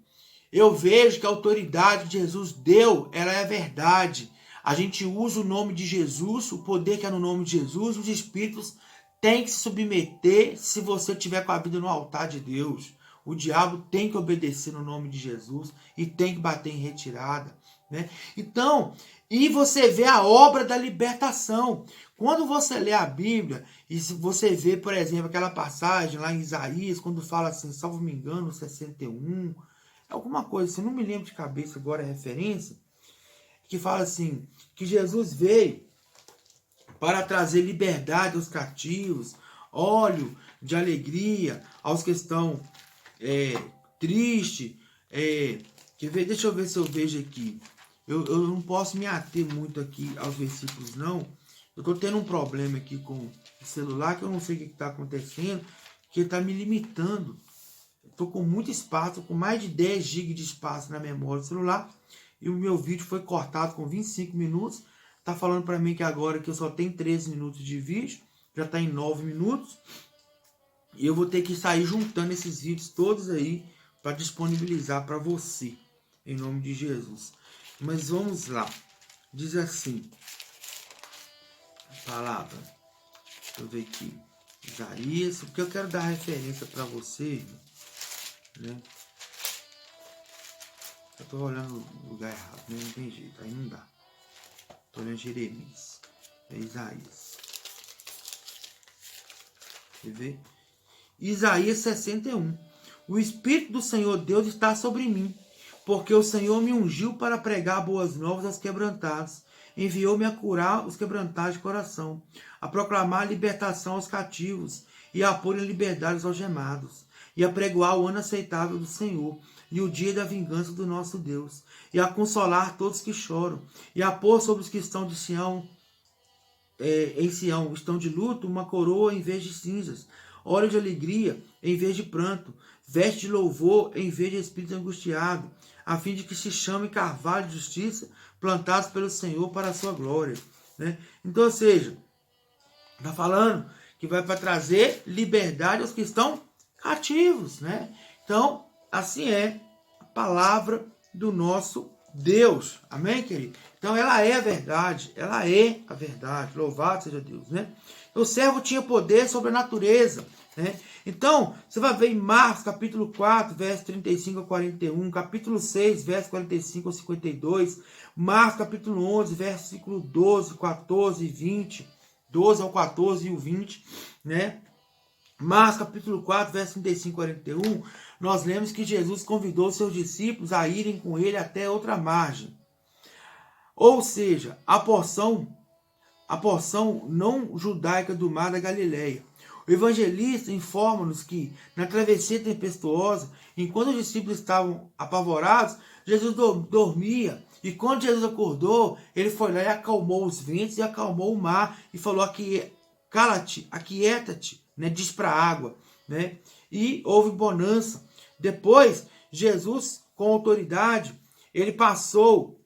eu vejo que a autoridade que Jesus deu, ela é a verdade. A gente usa o nome de Jesus, o poder que é no nome de Jesus, os espíritos têm que se submeter se você tiver com a vida no altar de Deus. O diabo tem que obedecer no nome de Jesus e tem que bater em retirada, né? Então, e você vê a obra da libertação. Quando você lê a Bíblia e você vê, por exemplo, aquela passagem lá em Isaías, quando fala assim, salvo me engano, 61, alguma coisa, se não me lembro de cabeça agora a referência, que fala assim, que Jesus veio para trazer liberdade aos cativos, óleo de alegria aos que estão tristes. Deixa eu ver se eu vejo aqui. Eu não posso me ater muito aqui aos versículos, não. Eu estou tendo um problema aqui com o celular, que eu não sei o que está acontecendo, que está me limitando. Estou com muito espaço, com mais de 10 GB de espaço na memória do celular, e o meu vídeo foi cortado com 25 minutos. Está falando para mim que agora que eu só tenho 13 minutos de vídeo, já está em 9 minutos. E eu vou ter que sair juntando esses vídeos todos aí para disponibilizar para você, em nome de Jesus. Mas vamos lá. Diz assim, a palavra, deixa eu ver aqui, Isaías, porque eu quero dar referência para você, né? Eu tô olhando no lugar errado, né? Não tem jeito, aí não dá. Tô olhando Jeremias, é Isaías. Quer ver? Isaías 61. O Espírito do Senhor Deus está sobre mim, porque o Senhor me ungiu para pregar boas novas aos quebrantados. Enviou-me a curar os quebrantados de coração, a proclamar a libertação aos cativos e a pôr em liberdade os algemados, e a pregoar o ano aceitável do Senhor e o dia da vingança do nosso Deus, e a consolar todos que choram, e a pôr sobre os que estão de Sião, em Sião, estão de luto, uma coroa em vez de cinzas, óleo de alegria em vez de pranto, veste de louvor em vez de espírito angustiado, a fim de que se chame carvalho de justiça, plantados pelo Senhor para a sua glória. Né? Então, ou seja, está falando que vai para trazer liberdade aos que estão cativos. Né? Então, assim é a palavra do nosso Deus. Amém, querido? Então, ela é a verdade. Ela é a verdade. Louvado seja Deus. Né? O servo tinha poder sobre a natureza. Né? Então, você vai ver em Marcos, capítulo 4, verso 35 a 41, capítulo 6, verso 45 a 52, Marcos, capítulo 11, versículo 12, 14 e 20, 12 ao 14 e o 20, né? Marcos, capítulo 4, verso 35 a 41, nós lemos que Jesus convidou seus discípulos a irem com ele até outra margem. Ou seja, a porção não judaica do mar da Galileia. O evangelista informa-nos que, na travessia tempestuosa, enquanto os discípulos estavam apavorados, Jesus dormia. E quando Jesus acordou, ele foi lá e acalmou os ventos e acalmou o mar. E falou: cala-te, aquieta-te, né? Diz para a água. Né? E houve bonança. Depois, Jesus, com autoridade, ele passou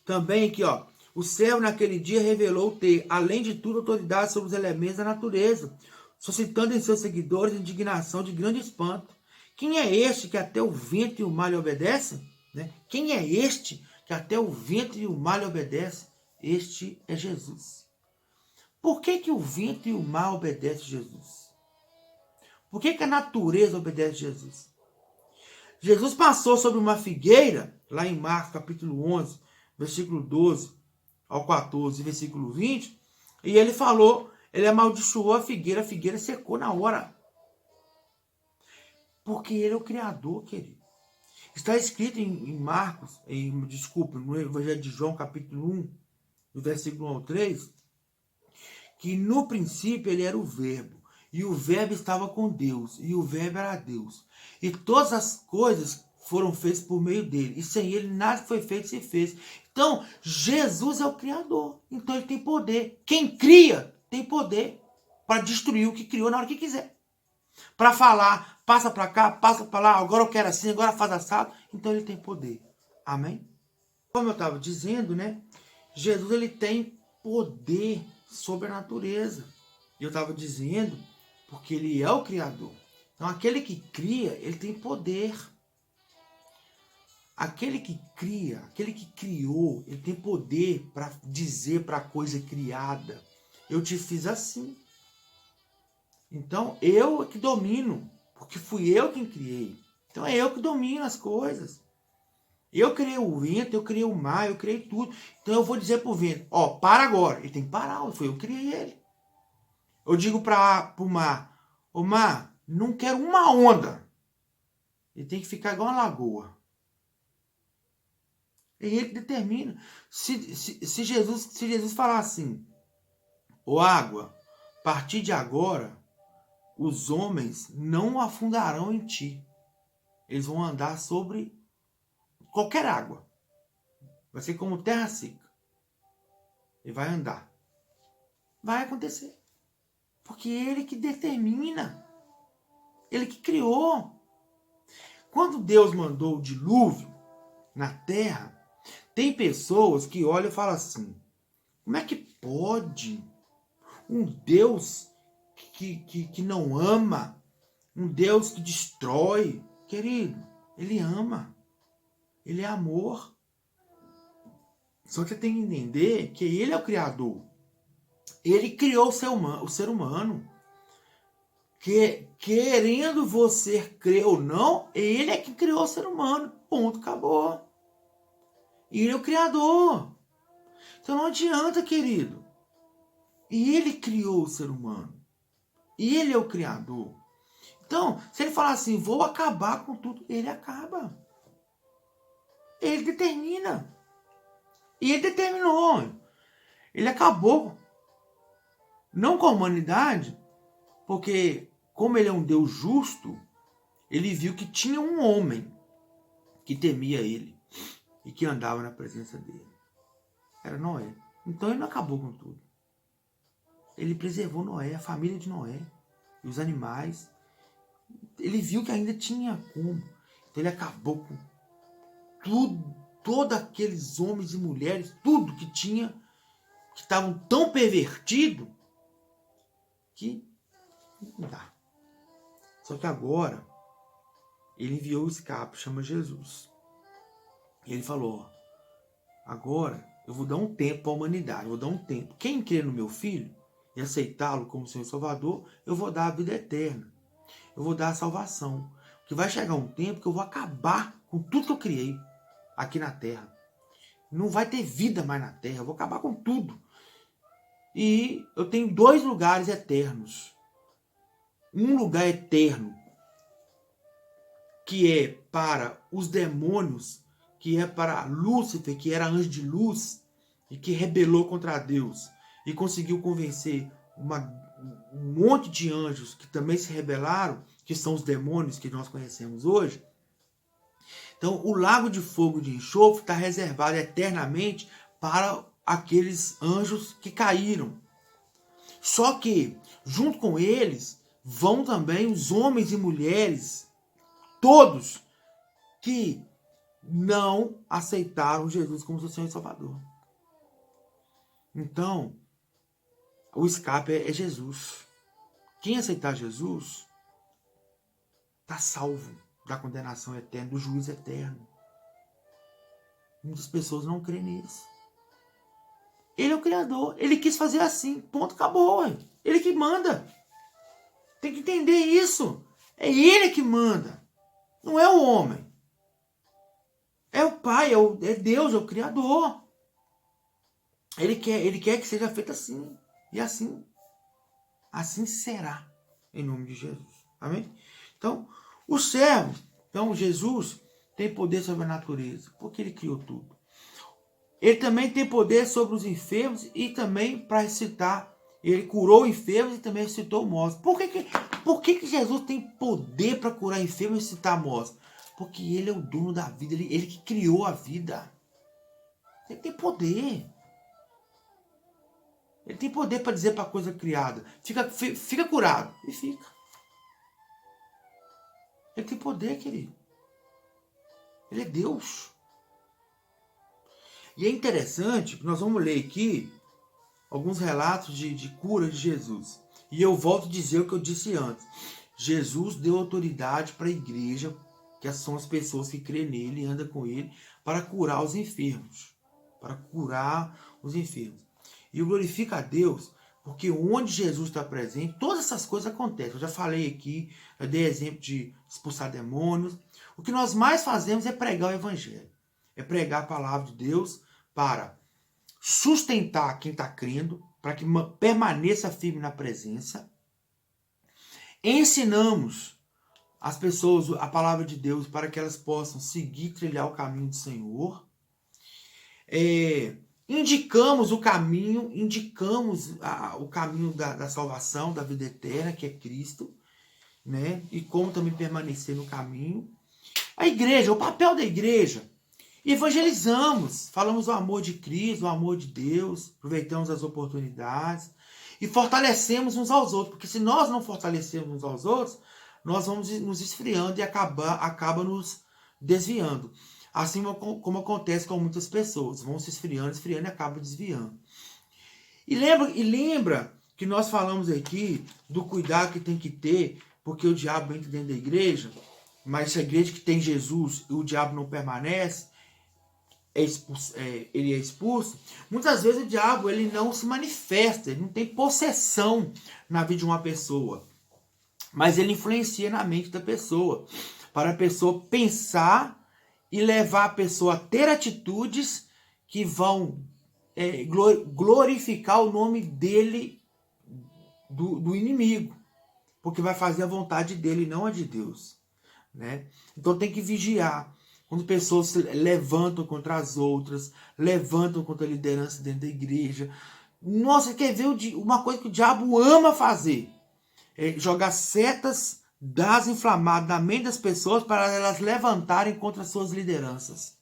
também aqui, ó. O céu naquele dia revelou ter, além de tudo, autoridade sobre os elementos da natureza, suscitando em seus seguidores indignação de grande espanto. Quem é este que até o vento e o mar lhe obedecem? Né? Quem é este que até o vento e o mar lhe obedecem? Este é Jesus. Por que o vento e o mar obedecem a Jesus? Por que a natureza obedece a Jesus? Jesus passou sobre uma figueira, lá em Marcos capítulo 11, versículo 12, ao 14, versículo 20, e ele falou, ele amaldiçoou a figueira secou na hora. Porque ele é o Criador, querido. Está escrito em Marcos, no Evangelho de João, capítulo 1, do versículo 1 ao 3, que no princípio ele era o Verbo, e o Verbo estava com Deus, e o Verbo era Deus. E todas as coisas foram feitas por meio dele, e sem ele nada foi feito se fez. Então, Jesus é o Criador, então ele tem poder. Quem cria tem poder para destruir o que criou na hora que quiser. Para falar, passa para cá, passa para lá, agora eu quero assim, agora faz assado. Então ele tem poder. Amém? Como eu estava dizendo, né? Jesus ele tem poder sobre a natureza. E eu estava dizendo porque ele é o Criador. Então aquele que cria, ele tem poder. Aquele que cria, aquele que criou, ele tem poder para dizer para a coisa criada: eu te fiz assim. Então eu é que domino, porque fui eu quem criei. Então é eu que domino as coisas. Eu criei o vento, eu criei o mar, eu criei tudo. Então eu vou dizer pro vento: ó, para agora. Ele tem que parar, foi eu que criei ele. Eu digo pro mar: ô mar, não quero uma onda. Ele tem que ficar igual uma lagoa. É ele que determina. Se Jesus falar assim: ô água, a partir de agora, os homens não afundarão em ti. Eles vão andar sobre qualquer água. Vai ser como terra seca. Ele vai andar. Vai acontecer. Porque ele que determina. Ele que criou. Quando Deus mandou o dilúvio na terra, tem pessoas que olham e falam assim: como é que pode um Deus que não ama, um Deus que destrói? Querido, ele ama. Ele é amor. Só que você tem que entender que ele é o Criador. Ele criou o ser humano. Que, querendo você crer ou não, ele é que criou o ser humano. Ponto, acabou. Ele é o Criador. Então não adianta, querido. Ele criou o ser humano. Ele é o Criador. Então, se ele falar assim, vou acabar com tudo, ele acaba. Ele determina. E ele determinou. Ele acabou. Não com a humanidade, porque como ele é um Deus justo, ele viu que tinha um homem que temia ele e que andava na presença dele. Era Noé. Então ele não acabou com tudo. Ele preservou Noé, a família de Noé, e os animais. Ele viu que ainda tinha como. Então ele acabou com tudo, todos aqueles homens e mulheres, tudo que tinha, que estavam tão pervertidos, que não dá. Só que agora, ele enviou o escape, chama Jesus. E ele falou, agora eu vou dar um tempo para a humanidade, eu vou dar um tempo. Quem crer no meu filho e aceitá-lo como Senhor e Salvador, eu vou dar a vida eterna. Eu vou dar a salvação. Porque vai chegar um tempo que eu vou acabar com tudo que eu criei aqui na Terra. Não vai ter vida mais na Terra, eu vou acabar com tudo. E eu tenho 2 lugares eternos. Um lugar eterno, que é para os demônios, que é para Lúcifer, que era anjo de luz, e que rebelou contra Deus, e conseguiu convencer um monte de anjos que também se rebelaram, que são os demônios que nós conhecemos hoje. Então, o lago de fogo de enxofre está reservado eternamente para aqueles anjos que caíram. Só que, junto com eles, vão também os homens e mulheres, todos, que não aceitaram Jesus como seu Senhor e Salvador. Então, o escape é Jesus. Quem aceitar Jesus está salvo da condenação eterna, do juízo eterno. Muitas pessoas não creem nisso. Ele é o Criador. Ele quis fazer assim. Ponto, acabou. Ele que manda. Tem que entender isso. É ele que manda. Não é o homem. É o Pai, é Deus, é o Criador. Ele quer que seja feito assim. E assim será. Em nome de Jesus. Amém? Então, o servo, então Jesus tem poder sobre a natureza. Porque ele criou tudo. Ele também tem poder sobre os enfermos e também para ressuscitar. Ele curou enfermos e também ressuscitou mortos. Por que Jesus tem poder para curar enfermos e ressuscitar mortos? Porque ele é o dono da vida, ele que criou a vida. Ele tem poder. Ele tem poder para dizer para a coisa criada, fica curado. E fica. Ele tem poder, querido. Ele é Deus. E é interessante que nós vamos ler aqui alguns relatos de cura de Jesus. E eu volto a dizer o que eu disse antes. Jesus deu autoridade para a igreja, que são as pessoas que creem nele e andam com ele, para curar os enfermos. Para curar os enfermos. E eu glorifico a Deus, porque onde Jesus está presente, todas essas coisas acontecem. Eu já falei aqui, eu dei exemplo de expulsar demônios. O que nós mais fazemos é pregar o evangelho. É pregar a palavra de Deus para sustentar quem está crendo, para que permaneça firme na presença. Ensinamos as pessoas a palavra de Deus para que elas possam seguir, trilhar o caminho do Senhor. Indicamos o caminho, o caminho da salvação, da vida eterna, que é Cristo, né? E como também permanecer no caminho. A igreja, o papel da igreja, evangelizamos, falamos do amor de Cristo, do amor de Deus, aproveitamos as oportunidades e fortalecemos uns aos outros, porque se nós não fortalecermos uns aos outros, nós vamos nos esfriando e acaba nos desviando. Assim como acontece com muitas pessoas, vão se esfriando e acabam desviando. E lembra que nós falamos aqui do cuidado que tem que ter, porque o diabo entra dentro da igreja, mas se a igreja que tem Jesus e o diabo não permanece, ele é expulso. Muitas vezes o diabo ele não se manifesta, ele não tem possessão na vida de uma pessoa, mas ele influencia na mente da pessoa, para a pessoa pensar e levar a pessoa a ter atitudes que vão glorificar o nome dele, do inimigo. porque vai fazer a vontade dele e não a de Deus, né? Então tem que vigiar. Quando pessoas se levantam contra as outras, levantam contra a liderança dentro da igreja. Nossa, quer ver uma coisa que o diabo ama fazer? É jogar setas das inflamadas na mente das pessoas para elas levantarem contra as suas lideranças.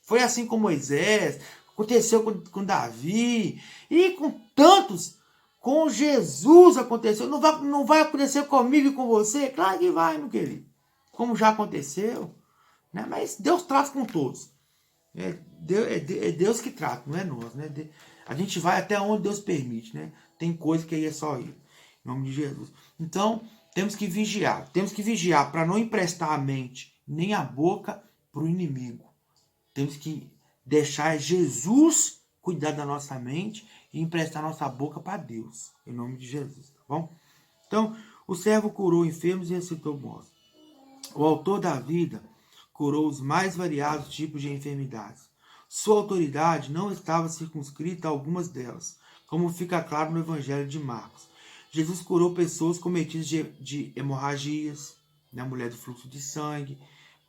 Foi assim com Moisés, aconteceu com Davi e com tantos. Com Jesus aconteceu. Não vai acontecer comigo e com você? Claro que vai, meu querido. Como já aconteceu. Né? Mas Deus trata com todos. É Deus que trata, não é nós. Né? A gente vai até onde Deus permite. Né? Tem coisa que aí é só Ele. Em nome de Jesus. Então, temos que vigiar. Temos que vigiar para não emprestar a mente nem a boca para o inimigo. Temos que deixar Jesus cuidar da nossa mente e emprestar nossa boca para Deus. Em nome de Jesus. Tá bom? Então, o servo curou enfermos e ressuscitou mortos. O autor da vida curou os mais variados tipos de enfermidades. Sua autoridade não estava circunscrita a algumas delas, como fica claro no Evangelho de Marcos. Jesus curou pessoas cometidas de hemorragias, né, mulher do fluxo de sangue,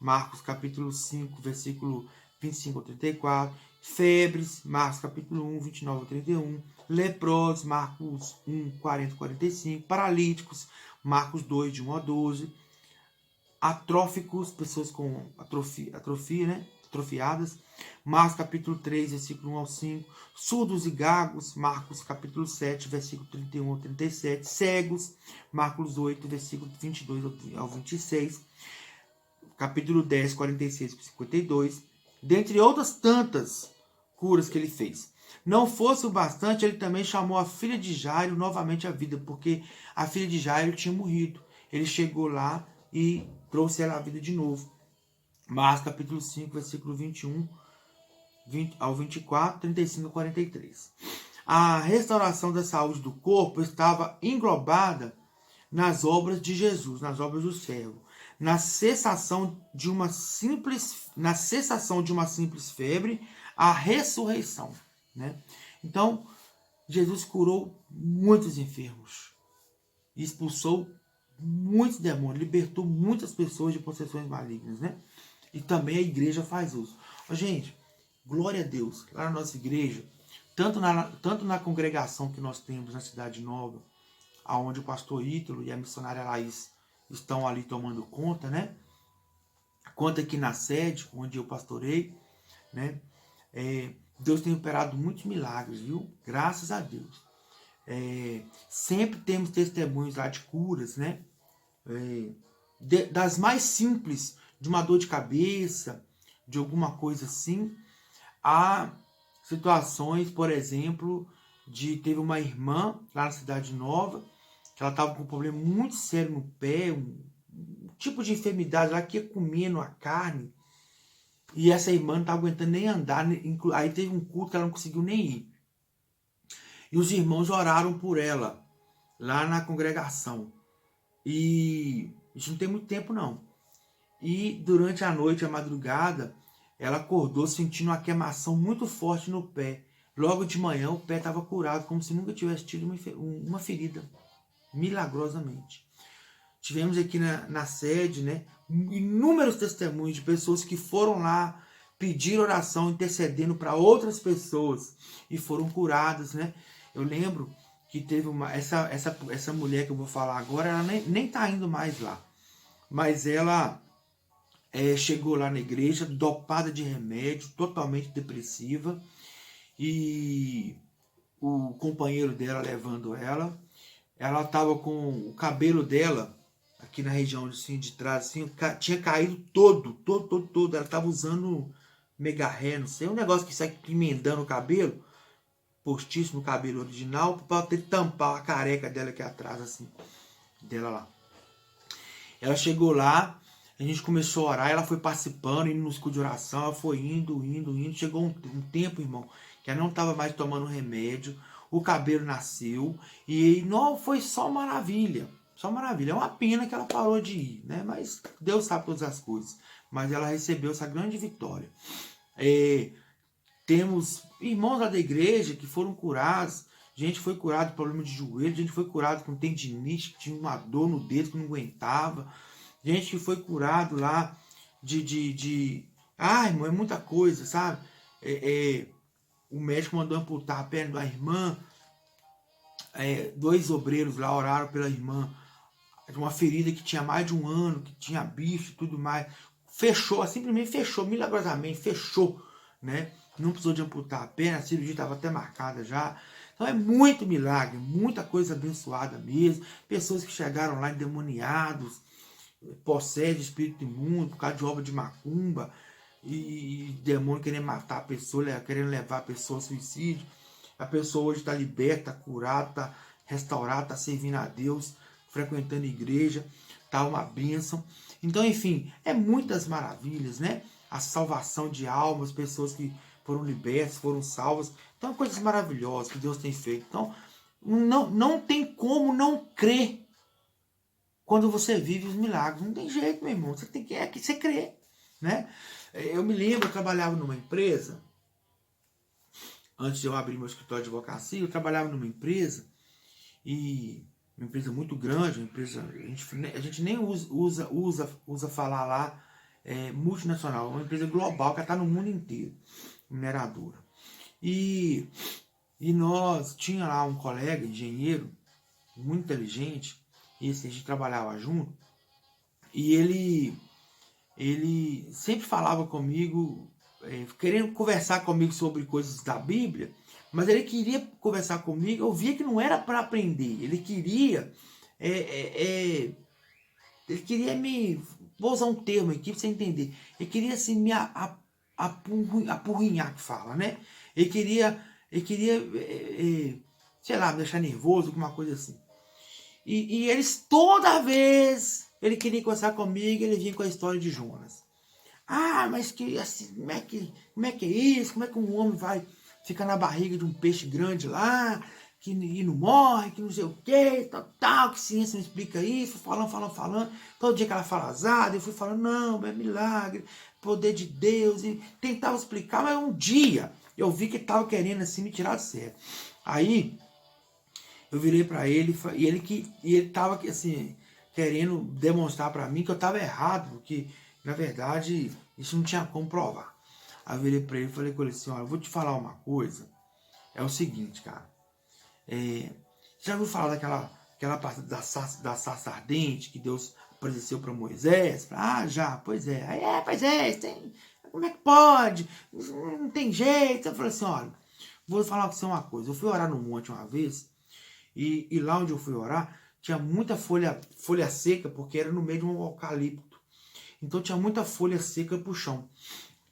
Marcos capítulo 5, versículo 25 a 34, febres, Marcos capítulo 1, 29 a 31, leprosos, Marcos 1, 40 a 45, paralíticos, Marcos 2, de 1 a 12, atróficos, pessoas com atrofia, né? Atrofiadas, Marcos capítulo 3, versículo 1 ao 5, surdos e gagos, Marcos capítulo 7, versículo 31 ao 37, cegos, Marcos 8, versículo 22 ao 26, capítulo 10, 46 a 52, dentre outras tantas curas que ele fez. Não fosse o bastante, ele também chamou a filha de Jairo novamente à vida, porque a filha de Jairo tinha morrido. Ele chegou lá e trouxe ela à vida de novo. Marcos capítulo 5, versículo 21 ao 24, 35 a 43. A restauração da saúde do corpo estava englobada nas obras de Jesus, nas obras do servo, na cessação de uma simples febre, a ressurreição, né? Então, Jesus curou muitos enfermos, expulsou muitos demônios, libertou muitas pessoas de possessões malignas, né? E também a igreja faz uso. Gente, glória a Deus, lá na nossa igreja, tanto na congregação que nós temos na Cidade Nova, aonde o pastor Ítalo e a missionária Laís estão ali tomando conta, né? Quanto aqui na sede, onde eu pastorei, né? Deus tem operado muitos milagres, viu? Graças a Deus. Sempre temos testemunhos lá de curas, né? Das mais simples, de uma dor de cabeça, de alguma coisa assim, há situações, por exemplo, teve uma irmã lá na Cidade Nova, que ela estava com um problema muito sério no pé, um tipo de enfermidade lá que ia comendo a carne, e essa irmã não estava aguentando nem andar, aí teve um culto que ela não conseguiu nem ir. E os irmãos oraram por ela, lá na congregação. E isso não tem muito tempo não. E durante a noite, a madrugada, ela acordou sentindo uma queimação muito forte no pé. Logo de manhã o pé estava curado, como se nunca tivesse tido uma ferida, milagrosamente. Tivemos aqui na sede, né, inúmeros testemunhos de pessoas que foram lá pedir oração, intercedendo para outras pessoas e foram curadas, né? Eu lembro que teve essa mulher que eu vou falar agora, ela nem tá indo mais lá, mas ela chegou lá na igreja dopada de remédio, totalmente depressiva, e o companheiro dela levando ela estava com o cabelo dela aqui na região assim, de trás, assim, tinha caído todo. Ela estava usando mega hair, não sei, um negócio que sai emendando o cabelo, postiço no cabelo original, para ter tampar a careca dela aqui atrás, assim, dela lá. Ela chegou lá, a gente começou a orar, ela foi participando, indo nos cultos de oração, ela foi indo. Chegou um tempo, irmão, que ela não estava mais tomando remédio, o cabelo nasceu, e não foi só maravilha. Só maravilha. É uma pena que ela parou de ir, né? Mas Deus sabe todas as coisas. Mas ela recebeu essa grande vitória. Temos irmãos lá da igreja que foram curados gente foi curada de problema de joelho, gente foi curada com tendinite, que tinha uma dor no dedo que não aguentava, gente que foi curado lá Ah, irmão, é muita coisa, sabe? O médico mandou amputar a perna da irmã, 2 obreiros lá oraram pela irmã, de uma ferida que tinha mais de 1 ano, que tinha bicho e tudo mais. Fechou, simplesmente fechou, milagrosamente, fechou, né? Não precisou de amputar a perna, a cirurgia estava até marcada já. Então é muito milagre, muita coisa abençoada mesmo. Pessoas que chegaram lá endemoniados, possede espírito imundo por causa de obra de macumba e demônio querendo matar a pessoa, querendo levar a pessoa ao suicídio. A pessoa hoje está liberta, está curada, está restaurada, está servindo a Deus, frequentando a igreja, está uma bênção. Então, enfim, é muitas maravilhas, né? A salvação de almas, pessoas que foram libertas, foram salvas. Então, coisas maravilhosas que Deus tem feito. Então, não tem como não crer quando você vive os milagres. Não tem jeito, meu irmão. Você tem que você crer, né? Eu me lembro, eu trabalhava numa empresa, antes de eu abrir meu escritório de advocacia, eu trabalhava numa empresa, e uma empresa muito grande, uma empresa, a gente nem usa falar lá multinacional, uma empresa global que está no mundo inteiro, mineradora. E nós tinha lá um colega, engenheiro, muito inteligente, e assim, a gente trabalhava junto, e ele sempre falava comigo, querendo conversar comigo sobre coisas da Bíblia, mas ele queria conversar comigo, eu via que não era para aprender, ele queria vou usar um termo aqui para você entender, ele queria assim me apurrinhar, que fala, né? Ele queria sei lá, me deixar nervoso, alguma coisa assim. E eles, toda vez, ele queria conversar comigo, ele vinha com a história de Jonas. Ah, mas que assim, como é que é isso? Como é que um homem vai ficar na barriga de um peixe grande lá, e não morre, que não sei o que, tal, que ciência não explica isso, falando. Todo dia que ela fala azada, eu fui falando, não, é milagre, poder de Deus, e tentava explicar, mas um dia eu vi que ele estava querendo assim me tirar do sério. Aí eu virei para ele e ele tava assim querendo demonstrar para mim que eu tava errado, porque na verdade isso não tinha como provar. Aí eu virei para ele e falei com ele assim, olha, eu vou te falar uma coisa, é o seguinte, cara, já ouviu falar daquela parte da sarça ardente que Deus apareceu para Moisés? Ah, já, pois é. Aí, pois é, como é que pode? Não tem jeito. Eu falei assim, olha, vou falar com você uma coisa, eu fui orar no monte uma vez, e lá onde eu fui orar, tinha muita folha seca, porque era no meio de um eucalipto. Então tinha muita folha seca pro chão.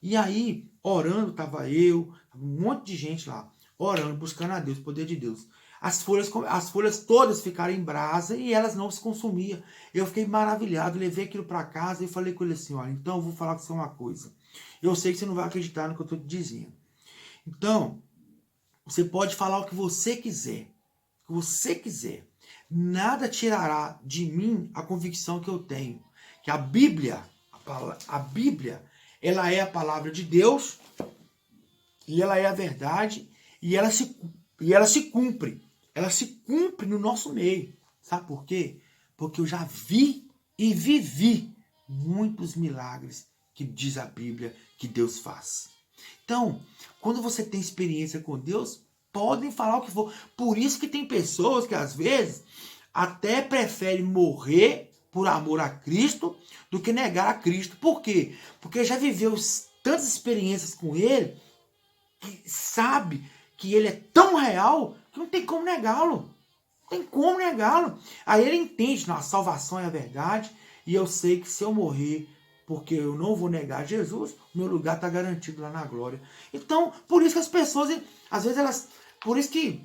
E aí, orando, tava eu, um monte de gente lá, orando, buscando a Deus, o poder de Deus. As folhas todas ficaram em brasa e elas não se consumiam. Eu fiquei maravilhado, levei aquilo para casa e falei com ele assim, olha, então eu vou falar com você uma coisa. Eu sei que você não vai acreditar no que eu estou te dizendo. Então, você pode falar o que você quiser. O que você quiser. Nada tirará de mim a convicção que eu tenho. Que a Bíblia, ela é a palavra de Deus, e ela é a verdade, e ela se cumpre. Ela se cumpre no nosso meio. Sabe por quê? Porque eu já vi e vivi muitos milagres que diz a Bíblia que Deus faz. Então, quando você tem experiência com Deus, podem falar o que for. Por isso que tem pessoas que às vezes até preferem morrer por amor a Cristo do que negar a Cristo. Por quê? Porque já viveu tantas experiências com Ele que sabe que Ele é tão real que não tem como negá-lo. Não tem como negá-lo. Aí ele entende, não, a salvação é a verdade, e eu sei que se eu morrer, porque eu não vou negar Jesus, meu lugar está garantido lá na glória. Então, por isso que as pessoas, às vezes por isso que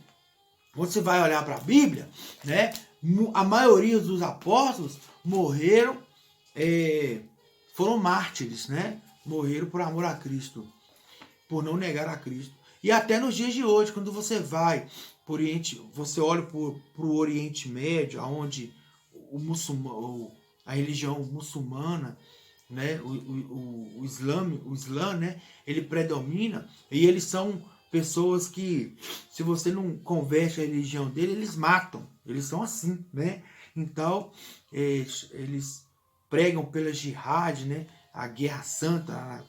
quando você vai olhar para a Bíblia, né, a maioria dos apóstolos morreram, foram mártires, né? Morreram por amor a Cristo, por não negar a Cristo. E até nos dias de hoje, quando você vai por Oriente, você olha para o Oriente Médio, onde a religião muçulmana, né, o Islã, né, ele predomina, e eles são pessoas que, se você não converte a religião dele, eles matam. Eles são assim, né? Então, eles pregam pela jihad, né? A guerra santa, a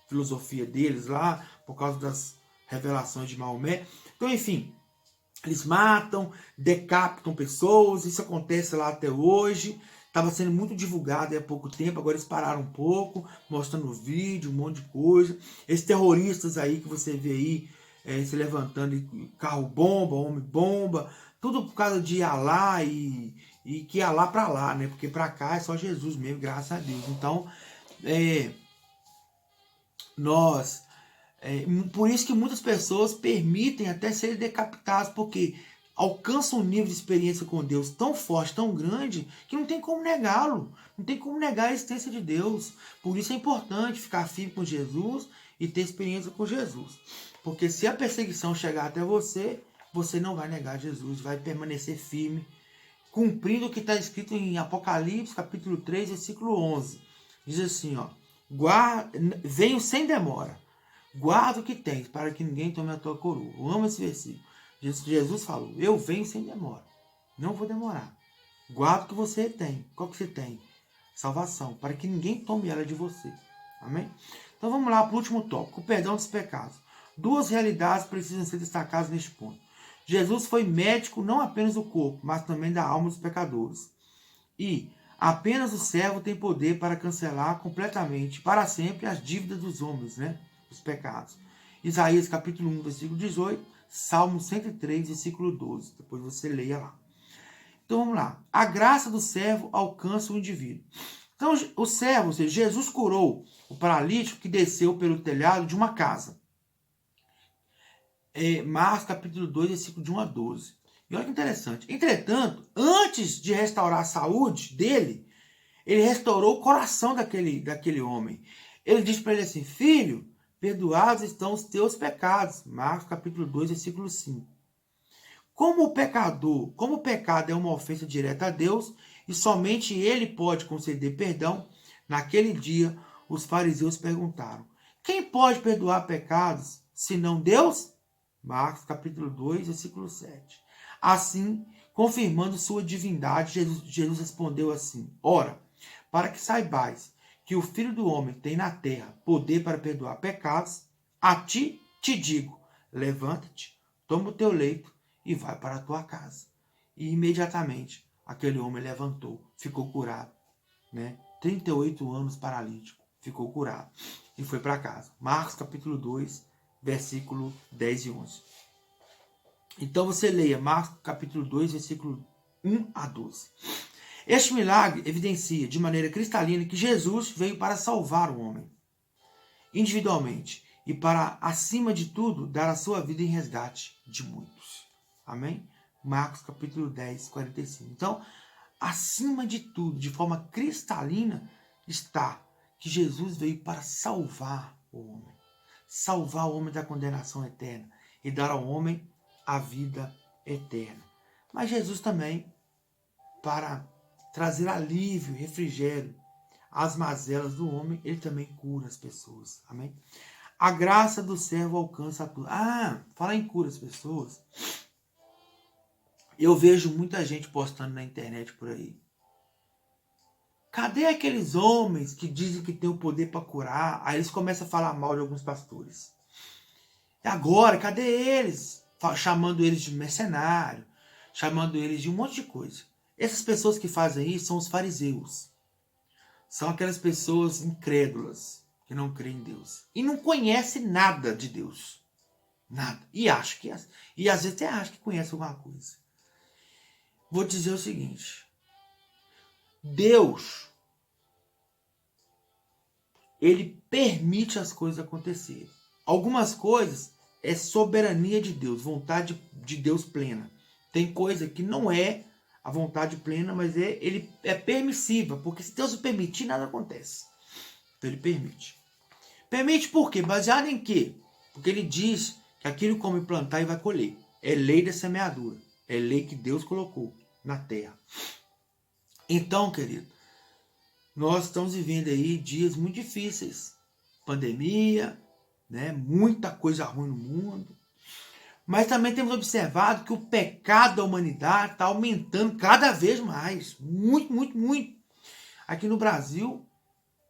filosofia deles lá, por causa das revelações de Maomé. Então, enfim, eles matam, decapitam pessoas, isso acontece lá até hoje. Estava sendo muito divulgado há pouco tempo, agora eles pararam um pouco, mostrando vídeo, um monte de coisa. Esses terroristas aí que você vê aí, se levantando, carro-bomba, homem-bomba, tudo por causa de Alá e que Alá para lá, né? Porque para cá é só Jesus mesmo, graças a Deus. Então, nós por isso que muitas pessoas permitem até serem decapitadas, porque alcançam um nível de experiência com Deus tão forte, tão grande, que não tem como negá-lo. Não tem como negar a existência de Deus. Por isso é importante ficar firme com Jesus e ter experiência com Jesus. Porque se a perseguição chegar até você, você não vai negar Jesus, vai permanecer firme, cumprindo o que está escrito em Apocalipse, capítulo 3, versículo 11. Diz assim, ó, venho sem demora. Guarda o que tens, para que ninguém tome a tua coroa. Eu amo esse versículo. Jesus falou, eu venho sem demora. Não vou demorar. Guarda o que você tem. Qual que você tem? Salvação, para que ninguém tome ela de você. Amém? Então vamos lá para o último tópico, o perdão dos pecados. Duas realidades precisam ser destacadas neste ponto. Jesus foi médico não apenas do corpo, mas também da alma dos pecadores. E apenas o servo tem poder para cancelar completamente, para sempre, as dívidas dos homens, né? Os pecados. Isaías capítulo 1, versículo 18, Salmo 103, versículo 12. Depois você leia lá. Então vamos lá. A graça do servo alcança o indivíduo. Então o servo, ou seja, Jesus curou o paralítico que desceu pelo telhado de uma casa. Marcos capítulo 2, versículo de 1 a 12. E olha que interessante. Entretanto, antes de restaurar a saúde dele, ele restaurou o coração daquele homem. Ele diz para ele assim, filho, perdoados estão os teus pecados. Marcos capítulo 2, versículo 5. Como o pecado é uma ofensa direta a Deus, e somente ele pode conceder perdão, naquele dia os fariseus perguntaram, quem pode perdoar pecados, senão Deus? Marcos capítulo 2, versículo 7. Assim, confirmando sua divindade, Jesus respondeu assim, ora, para que saibais que o Filho do Homem tem na terra poder para perdoar pecados, a ti te digo, levanta-te, toma o teu leito e vai para a tua casa. E imediatamente aquele homem levantou, ficou curado, né? 38 anos paralítico, ficou curado e foi para casa. Marcos capítulo 2, versículo 10 e 11. Então você leia Marcos capítulo 2, versículo 1 a 12. Este milagre evidencia de maneira cristalina que Jesus veio para salvar o homem, individualmente, e para, acima de tudo, dar a sua vida em resgate de muitos. Amém? Marcos capítulo 10, 45. Então, acima de tudo, de forma cristalina, está que Jesus veio para salvar o homem. Salvar o homem da condenação eterna e dar ao homem a vida eterna. Mas Jesus também, para trazer alívio, refrigério às mazelas do homem, ele também cura as pessoas. Amém? A graça do servo alcança a tudo. Falar em cura as pessoas. Eu vejo muita gente postando na internet por aí. Cadê aqueles homens que dizem que tem o poder para curar? Aí eles começam a falar mal de alguns pastores. E agora, cadê eles? Chamando eles de mercenário, chamando eles de um monte de coisa. Essas pessoas que fazem isso são os fariseus. São aquelas pessoas incrédulas, que não creem em Deus. E não conhecem nada de Deus. Nada. E às vezes até acham que conhecem alguma coisa. Vou dizer o seguinte. Deus, ele permite as coisas acontecerem. Algumas coisas é soberania de Deus, vontade de Deus plena. Tem coisa que não é a vontade plena, mas ele é permissiva, porque se Deus o permitir, nada acontece. Então ele permite. Permite por quê? Baseado em quê? Porque ele diz que aquilo come plantar e vai colher. É lei da semeadura. É lei que Deus colocou na terra. Então, querido, nós estamos vivendo aí dias muito difíceis. Pandemia, né? Muita coisa ruim no mundo. Mas também temos observado que o pecado da humanidade está aumentando cada vez mais. Muito, muito, muito. Aqui no Brasil,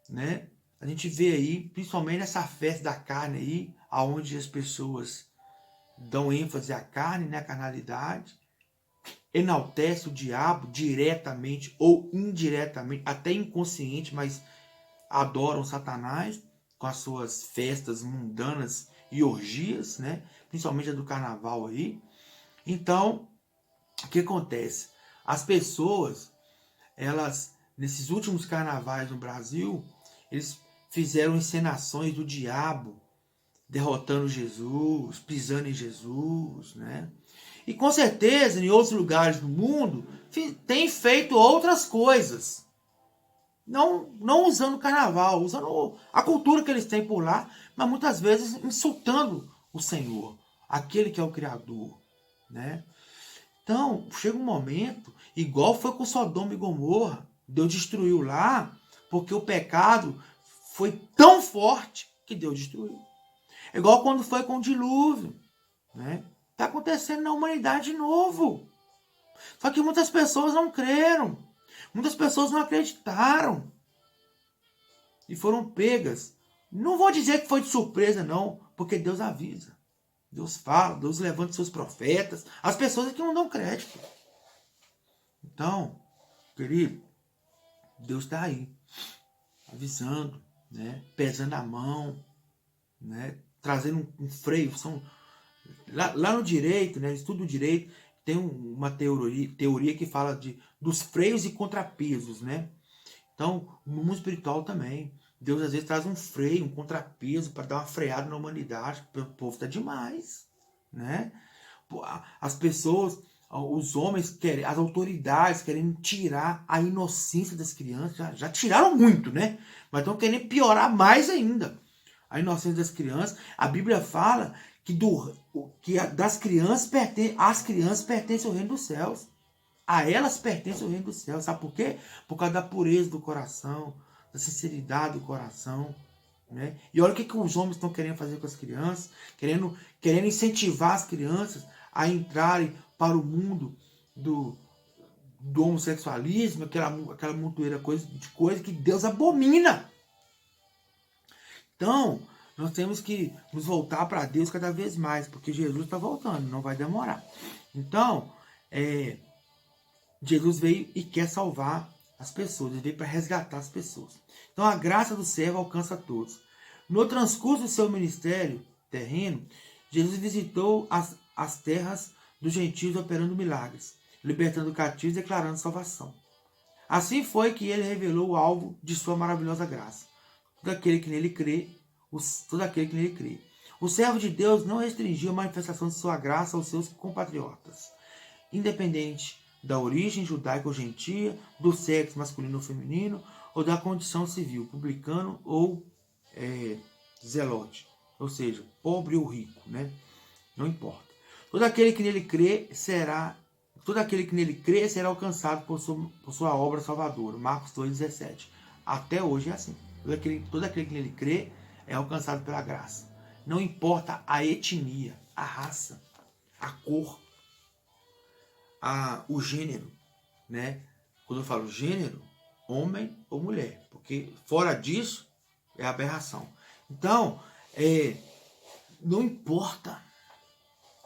né? A gente vê aí, principalmente nessa festa da carne aí, aonde as pessoas dão ênfase à carne, né? À carnalidade. Enaltece o diabo diretamente ou indiretamente, até inconsciente, mas adoram Satanás com as suas festas mundanas e orgias, né? Principalmente a do carnaval aí. Então, o que acontece? As pessoas, elas, nesses últimos carnavais no Brasil, eles fizeram encenações do diabo, derrotando Jesus, pisando em Jesus, né? E com certeza, em outros lugares do mundo, tem feito outras coisas. Não usando o carnaval, usando a cultura que eles têm por lá, mas muitas vezes insultando o Senhor, aquele que é o Criador, né? Então, chega um momento, igual foi com Sodoma e Gomorra, Deus destruiu lá, porque o pecado foi tão forte que Deus destruiu. É igual quando foi com o dilúvio, né? Está acontecendo na humanidade de novo. Só que muitas pessoas não creram. Muitas pessoas não acreditaram. E foram pegas. Não vou dizer que foi de surpresa, não. Porque Deus avisa. Deus fala, Deus levanta seus profetas. As pessoas é que não dão crédito. Então, querido, Deus está aí. Avisando, né? Pesando a mão, né? Trazendo um freio. Lá no direito, né? Estudo do direito, tem uma teoria que fala dos freios e contrapesos, né? Então, no mundo espiritual também, Deus às vezes traz um freio, um contrapeso para dar uma freada na humanidade. O povo está demais, né? As pessoas, os homens querem, as autoridades querem tirar a inocência das crianças. Já tiraram muito, né? Mas estão querendo piorar mais ainda a inocência das crianças. A Bíblia fala que das crianças as crianças pertencem ao reino dos céus. A elas pertence o reino dos céus. Sabe por quê? Por causa da pureza do coração, da sinceridade do coração. Né? E olha o que os homens estão querendo fazer com as crianças. Querendo incentivar as crianças a entrarem para o mundo do homossexualismo, aquela montoeira de coisa que Deus abomina. Então, nós temos que nos voltar para Deus cada vez mais, porque Jesus está voltando, não vai demorar. Então, Jesus veio e quer salvar as pessoas, ele veio para resgatar as pessoas. Então a graça do servo alcança a todos. No transcurso do seu ministério terreno, Jesus visitou as terras dos gentios operando milagres, libertando cativos e declarando salvação. Assim foi que ele revelou o alvo de sua maravilhosa graça. Todo aquele que nele crê, O servo de Deus não restringiu a manifestação de sua graça aos seus compatriotas, independente da origem judaica ou gentia, do sexo masculino ou feminino, ou da condição civil, publicano ou zelote, ou seja, pobre ou rico, né? Não importa. Todo aquele que nele crê será alcançado por sua obra salvadora. Marcos 2,17. Até hoje é assim. Todo aquele que nele crê é alcançado pela graça. Não importa a etnia, a raça, a cor, o gênero, né? Quando eu falo gênero, homem ou mulher, porque fora disso é aberração. Então, não importa,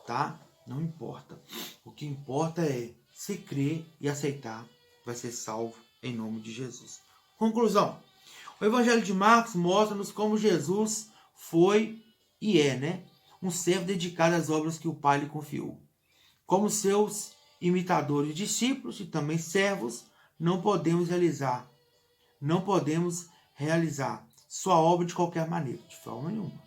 tá? Não importa. O que importa é se crer e aceitar, vai ser salvo em nome de Jesus. Conclusão. O Evangelho de Marcos mostra-nos como Jesus foi e é, né? Um servo dedicado às obras que o Pai lhe confiou. Como seus imitadores, discípulos e também servos, não podemos realizar sua obra de qualquer maneira, de forma nenhuma,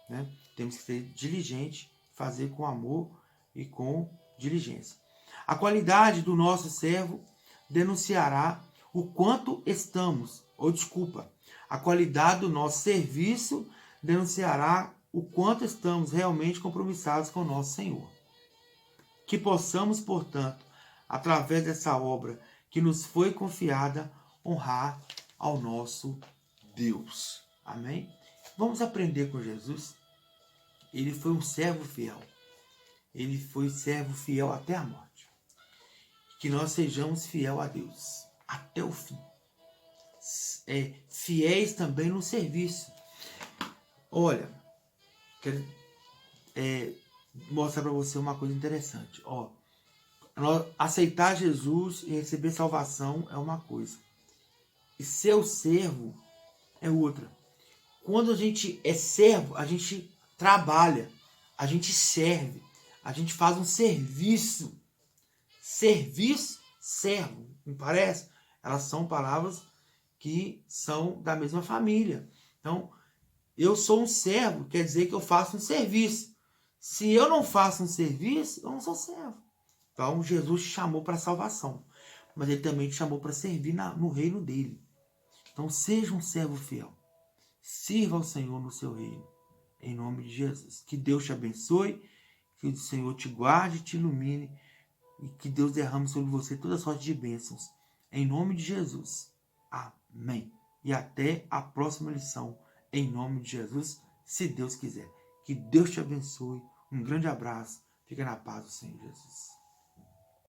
né? Temos que ser diligentes, fazer com amor e com diligência. A qualidade do nosso servo denunciará o quanto a qualidade do nosso serviço denunciará o quanto estamos realmente compromissados com o nosso Senhor. Que possamos, portanto, através dessa obra que nos foi confiada, honrar ao nosso Deus. Amém? Vamos aprender com Jesus. ele foi um servo fiel. Ele foi servo fiel até a morte. Que nós sejamos fiel a Deus até o fim. Fiéis também no serviço. Olha, quero mostrar para você uma coisa interessante. Aceitar Jesus e receber salvação é uma coisa. E ser o servo é outra. Quando a gente é servo, a gente trabalha, a gente serve, a gente faz um serviço. Serviço, servo, me parece? Elas são palavras que são da mesma família. Então, eu sou um servo, quer dizer que eu faço um serviço. Se eu não faço um serviço, eu não sou servo. Então, Jesus te chamou para a salvação, mas ele também te chamou para servir no reino dele. Então, seja um servo fiel. Sirva ao Senhor no seu reino, em nome de Jesus. Que Deus te abençoe, que o Senhor te guarde, te ilumine, e que Deus derrame sobre você toda sorte de bênçãos, em nome de Jesus. Amém. E até a próxima lição, em nome de Jesus, se Deus quiser. Que Deus te abençoe. Um grande abraço. Fica na paz do Senhor Jesus.